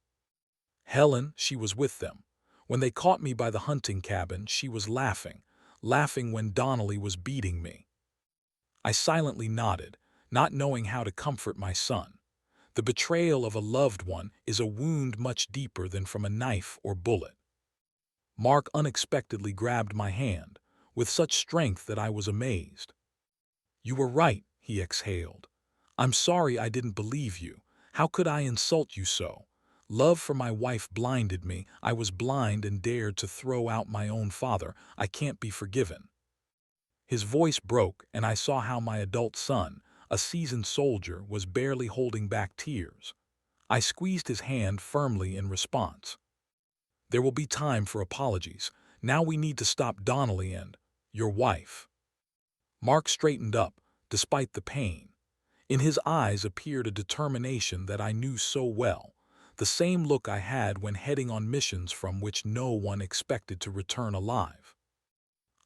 S1: "Helen, she was with them. When they caught me by the hunting cabin, she was laughing when Donnelly was beating me." I silently nodded, not knowing how to comfort my son. The betrayal of a loved one is a wound much deeper than from a knife or bullet. Mark unexpectedly grabbed my hand, with such strength that I was amazed. "You were right," he exhaled. "I'm sorry I didn't believe you. How could I insult you so? Love for my wife blinded me. I was blind and dared to throw out my own father. I can't be forgiven." His voice broke, and I saw how my adult son, a seasoned soldier, was barely holding back tears. I squeezed his hand firmly in response. "There will be time for apologies. Now we need to stop Donnelly and your wife." Mark straightened up, despite the pain. In his eyes appeared a determination that I knew so well, the same look I had when heading on missions from which no one expected to return alive.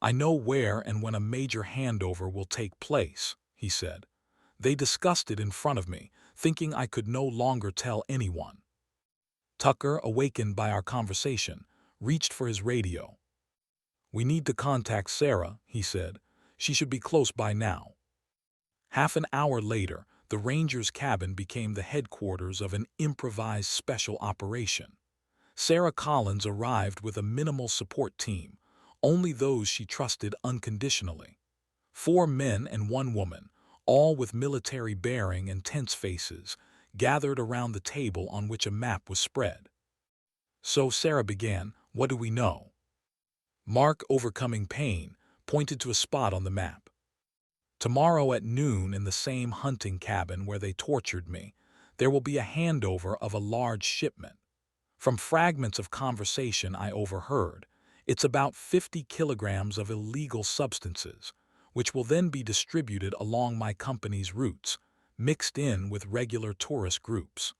S1: "I know where and when a major handover will take place," he said. "They discussed it in front of me, thinking I could no longer tell anyone." Tucker, awakened by our conversation, reached for his radio. "We need to contact Sarah," he said. "She should be close by now." Half an hour later, the ranger's cabin became the headquarters of an improvised special operation. Sarah Collins arrived with a minimal support team, only those she trusted unconditionally. 4 men and 1 woman, all with military bearing and tense faces, gathered around the table on which a map was spread. "So," Sarah began, "what do we know?" Mark, overcoming pain, pointed to a spot on the map. "Tomorrow at noon in the same hunting cabin where they tortured me, there will be a handover of a large shipment. From fragments of conversation I overheard, it's about 50 kilograms of illegal substances. which will then be distributed along my company's routes, mixed in with regular tourist groups.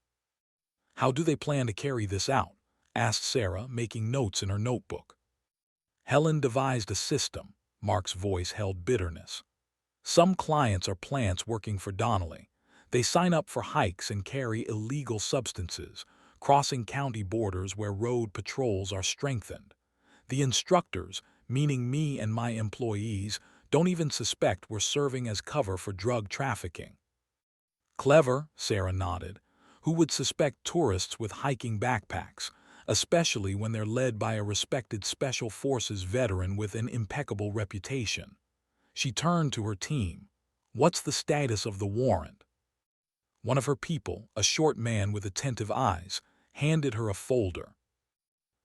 S1: How do they plan to carry this out? Asked Sarah, making notes in her notebook. Helen devised a system. Mark's voice held bitterness. Some clients are plants working for Donnelly. They sign up for hikes and carry illegal substances, crossing county borders where road patrols are strengthened. The instructors, meaning me and my employees, don't even suspect we're serving as cover for drug trafficking. Clever, Sarah nodded. Who would suspect tourists with hiking backpacks, especially when they're led by a respected Special Forces veteran with an impeccable reputation? She turned to her team. What's the status of the warrant? One of her people, a short man with attentive eyes, handed her a folder.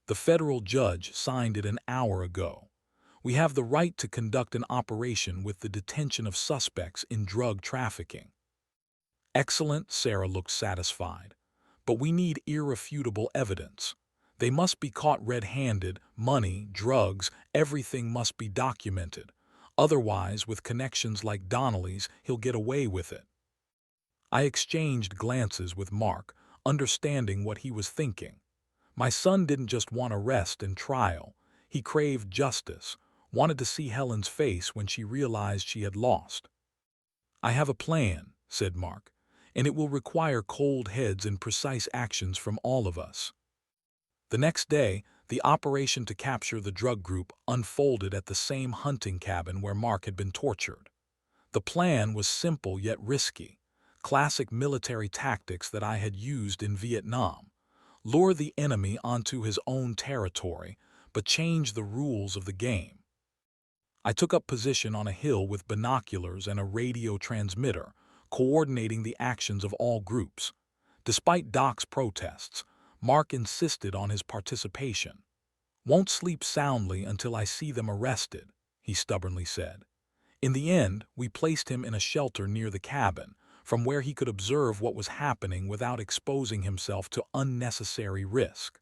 S1: The federal judge signed it an hour ago. We have the right to conduct an operation with the detention of suspects in drug trafficking. Excellent, Sarah looked satisfied. But we need irrefutable evidence. They must be caught red-handed, money, drugs, everything must be documented. Otherwise, with connections like Donnelly's, he'll get away with it. I exchanged glances with Mark, understanding what he was thinking. My son didn't just want arrest and trial. He craved justice, wanted to see Helen's face when she realized she had lost. I have a plan, said Mark, and it will require cold heads and precise actions from all of us. The next day, the operation to capture the drug group unfolded at the same hunting cabin where Mark had been tortured. The plan was simple yet risky, classic military tactics that I had used in Vietnam. Lure the enemy onto his own territory, but change the rules of the game. I took up position on a hill with binoculars and a radio transmitter, coordinating the actions of all groups. Despite Doc's protests, Mark insisted on his participation. Won't sleep soundly until I see them arrested, he stubbornly said. In the end, we placed him in a shelter near the cabin, from where he could observe what was happening without exposing himself to unnecessary risk.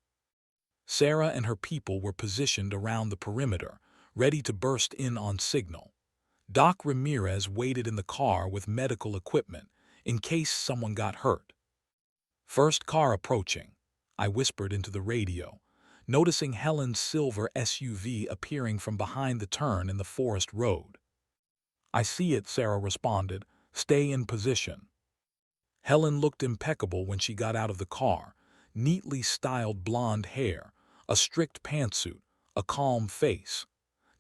S1: Sarah and her people were positioned around the perimeter, ready to burst in on signal. Doc Ramirez waited in the car with medical equipment, in case someone got hurt. First car approaching, I whispered into the radio, noticing Helen's silver SUV appearing from behind the turn in the forest road. I see it, Sarah responded. Stay in position. Helen looked impeccable when she got out of the car, neatly styled blonde hair, a strict pantsuit, a calm face.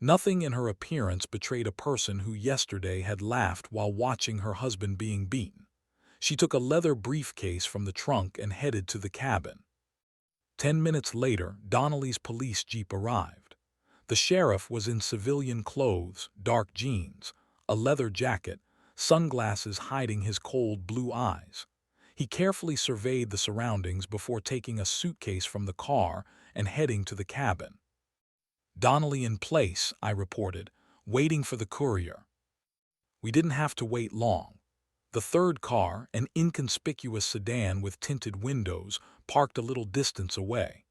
S1: Nothing in her appearance betrayed a person who yesterday had laughed while watching her husband being beaten. She took a leather briefcase from the trunk and headed to the cabin. 10 minutes later, Donnelly's police jeep arrived. The sheriff was in civilian clothes, dark jeans, a leather jacket, sunglasses hiding his cold blue eyes. He carefully surveyed the surroundings before taking a suitcase from the car and heading to the cabin. Donnelly in place, I reported, waiting for the courier. We didn't have to wait long. The third car, an inconspicuous sedan with tinted windows, parked a little distance away.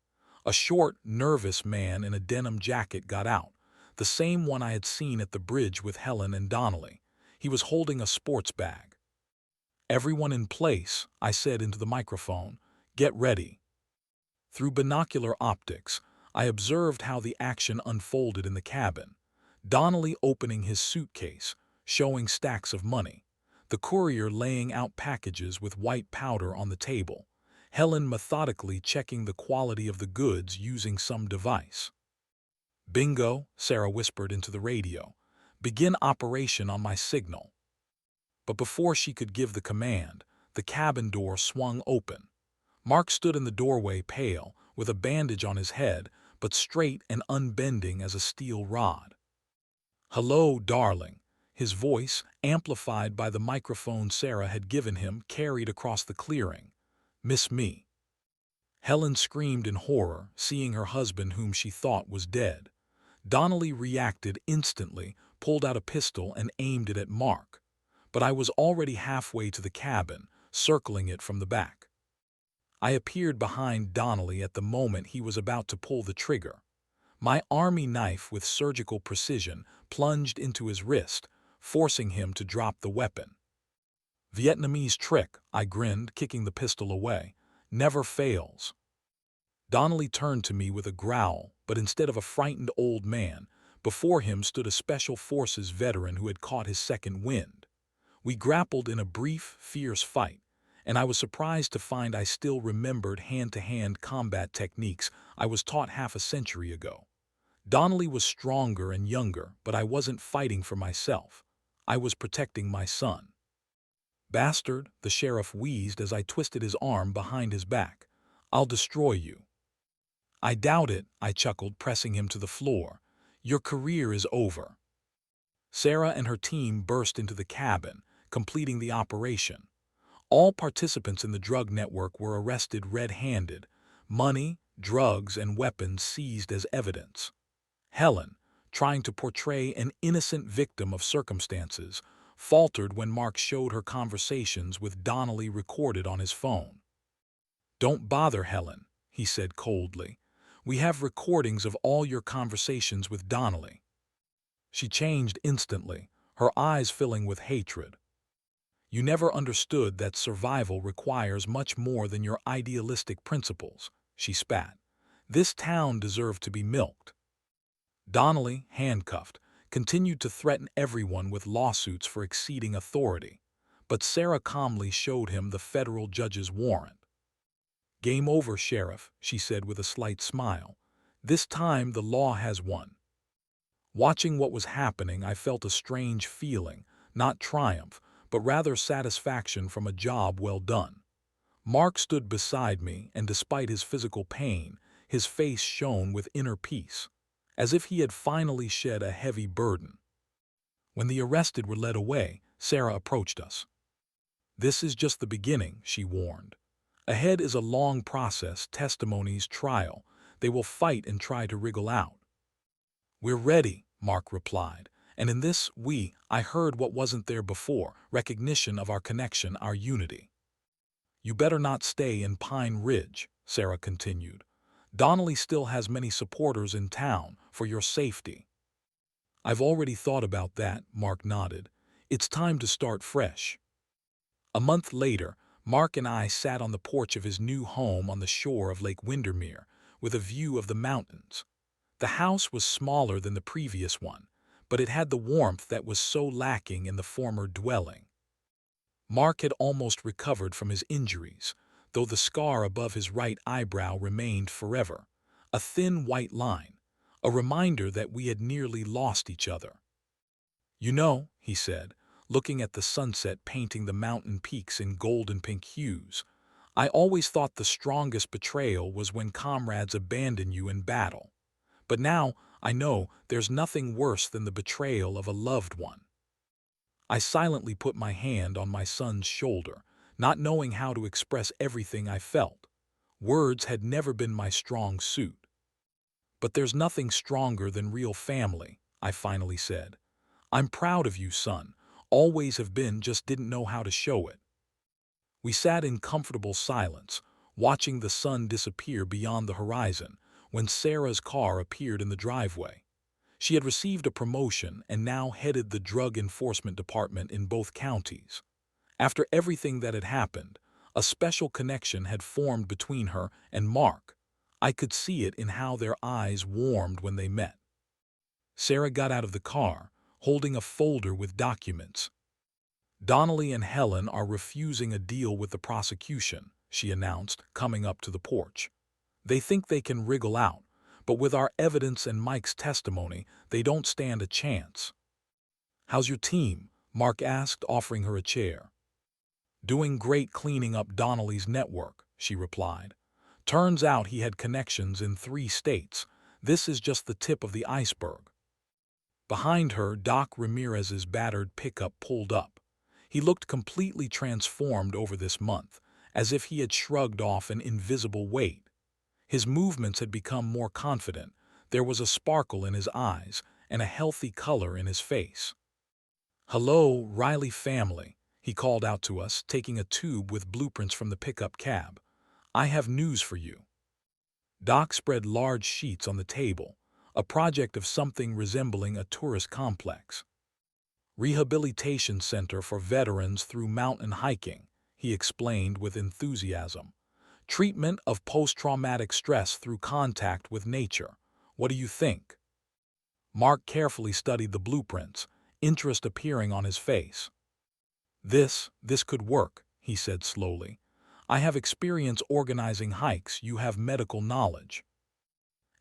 S1: A short, nervous man in a denim jacket got out, the same one I had seen at the bridge with Helen and Donnelly. He was holding a sports bag. Everyone in place, I said into the microphone. Get ready. Through binocular optics, I observed how the action unfolded in the cabin. Donnelly opening his suitcase, showing stacks of money. The courier laying out packages with white powder on the table. Helen methodically checking the quality of the goods using some device. Bingo, Sarah whispered into the radio. Begin operation on my signal. But before she could give the command, the cabin door swung open. Mark stood in the doorway pale, with a bandage on his head, but straight and unbending as a steel rod. Hello, darling. His voice, amplified by the microphone Sarah had given him, carried across the clearing. Miss me. Helen screamed in horror, seeing her husband whom she thought was dead. Donnelly reacted instantly, pulled out a pistol and aimed it at Mark. But I was already halfway to the cabin, circling it from the back. I appeared behind Donnelly at the moment he was about to pull the trigger. My army knife with surgical precision plunged into his wrist, forcing him to drop the weapon. Vietnamese trick, I grinned, kicking the pistol away. Never fails. Donnelly turned to me with a growl, but instead of a frightened old man, before him stood a Special Forces veteran who had caught his second wind. We grappled in a brief, fierce fight, and I was surprised to find I still remembered hand-to-hand combat techniques I was taught half a century ago. Donnelly was stronger and younger, but I wasn't fighting for myself. I was protecting my son. Bastard, the sheriff wheezed as I twisted his arm behind his back. I'll destroy you. I doubt it, I chuckled, pressing him to the floor. Your career is over. Sarah and her team burst into the cabin, completing the operation. All participants in the drug network were arrested red-handed, money, drugs, and weapons seized as evidence. Helen, trying to portray an innocent victim of circumstances, faltered when Mark showed her conversations with Donnelly recorded on his phone. Don't bother, Helen, he said coldly. We have recordings of all your conversations with Donnelly. She changed instantly, her eyes filling with hatred. You never understood that survival requires much more than your idealistic principles, she spat. This town deserved to be milked. Donnelly, handcuffed, continued to threaten everyone with lawsuits for exceeding authority, but Sarah calmly showed him the federal judge's warrant. Game over, Sheriff, she said with a slight smile. This time the law has won. Watching what was happening, I felt a strange feeling, not triumph, but rather satisfaction from a job well done. Mark stood beside me, and despite his physical pain, his face shone with inner peace, as if he had finally shed a heavy burden. When the arrested were led away, Sarah approached us. This is just the beginning, she warned. Ahead is a long process, testimonies, trial. They will fight and try to wriggle out. We're ready, Mark replied, and in this I heard what wasn't there before, recognition of our connection, our unity. You better not stay in Pine Ridge, Sarah continued. Donnelly still has many supporters in town, for your safety. I've already thought about that, Mark nodded. It's time to start fresh. A month later, Mark and I sat on the porch of his new home on the shore of Lake Windermere, with a view of the mountains. The house was smaller than the previous one, but it had the warmth that was so lacking in the former dwelling. Mark had almost recovered from his injuries, though the scar above his right eyebrow remained forever, a thin white line, a reminder that we had nearly lost each other. You know, he said, looking at the sunset painting the mountain peaks in golden pink hues, I always thought the strongest betrayal was when comrades abandon you in battle. But now I know there's nothing worse than the betrayal of a loved one. I silently put my hand on my son's shoulder, not knowing how to express everything I felt. Words had never been my strong suit. But there's nothing stronger than real family, I finally said. I'm proud of you, son. Always have been, just didn't know how to show it. We sat in comfortable silence, watching the sun disappear beyond the horizon, when Sarah's car appeared in the driveway. She had received a promotion and now headed the Drug Enforcement Department in both counties. After everything that had happened, a special connection had formed between her and Mark. I could see it in how their eyes warmed when they met. Sarah got out of the car, holding a folder with documents. Donnelly and Helen are refusing a deal with the prosecution, she announced, coming up to the porch. They think they can wriggle out, but with our evidence and Mike's testimony, they don't stand a chance. How's your team? Mark asked, offering her a chair. Doing great, cleaning up Donnelly's network, she replied. Turns out he had connections in 3 states. This is just the tip of the iceberg. Behind her, Doc Ramirez's battered pickup pulled up. He looked completely transformed over this month, as if he had shrugged off an invisible weight. His movements had become more confident. There was a sparkle in his eyes and a healthy color in his face. Hello, Riley family, he called out to us, taking a tube with blueprints from the pickup cab. I have news for you. Doc spread large sheets on the table, a project of something resembling a tourist complex. Rehabilitation center for veterans through mountain hiking, he explained with enthusiasm. Treatment of post-traumatic stress through contact with nature. What do you think? Mark carefully studied the blueprints, interest appearing on his face. This could work, he said slowly. I have experience organizing hikes, you have medical knowledge.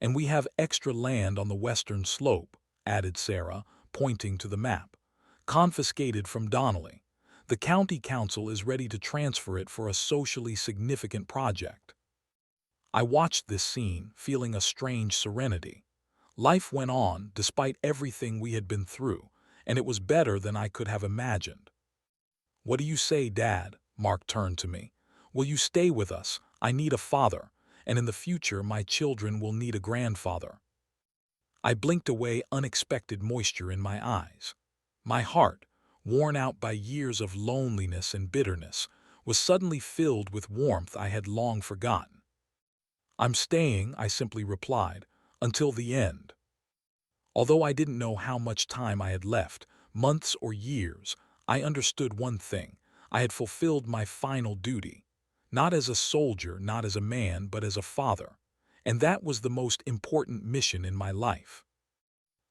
S1: And we have extra land on the western slope, added Sarah, pointing to the map. Confiscated from Donnelly. The county council is ready to transfer it for a socially significant project. I watched this scene, feeling a strange serenity. Life went on despite everything we had been through, and it was better than I could have imagined. What do you say, Dad? Mark turned to me. Will you stay with us? I need a father, and in the future my children will need a grandfather. I blinked away, unexpected moisture in my eyes. My heart, worn out by years of loneliness and bitterness, was suddenly filled with warmth I had long forgotten. I'm staying, I simply replied, until the end. Although I didn't know how much time I had left, months or years, I understood one thing. I had fulfilled my final duty. Not as a soldier, not as a man, but as a father. And that was the most important mission in my life.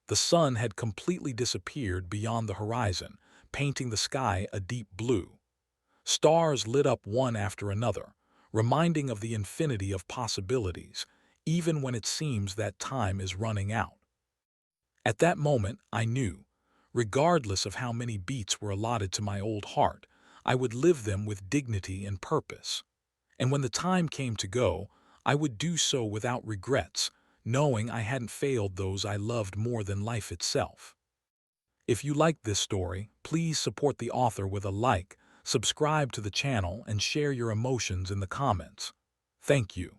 S1: The sun had completely disappeared beyond the horizon, painting the sky a deep blue. Stars lit up one after another, reminding of the infinity of possibilities, even when it seems that time is running out. At that moment, I knew, regardless of how many beats were allotted to my old heart, I would live them with dignity and purpose. And when the time came to go, I would do so without regrets, knowing I hadn't failed those I loved more than life itself. If you liked this story, please support the author with a like, subscribe to the channel, and share your emotions in the comments. Thank you.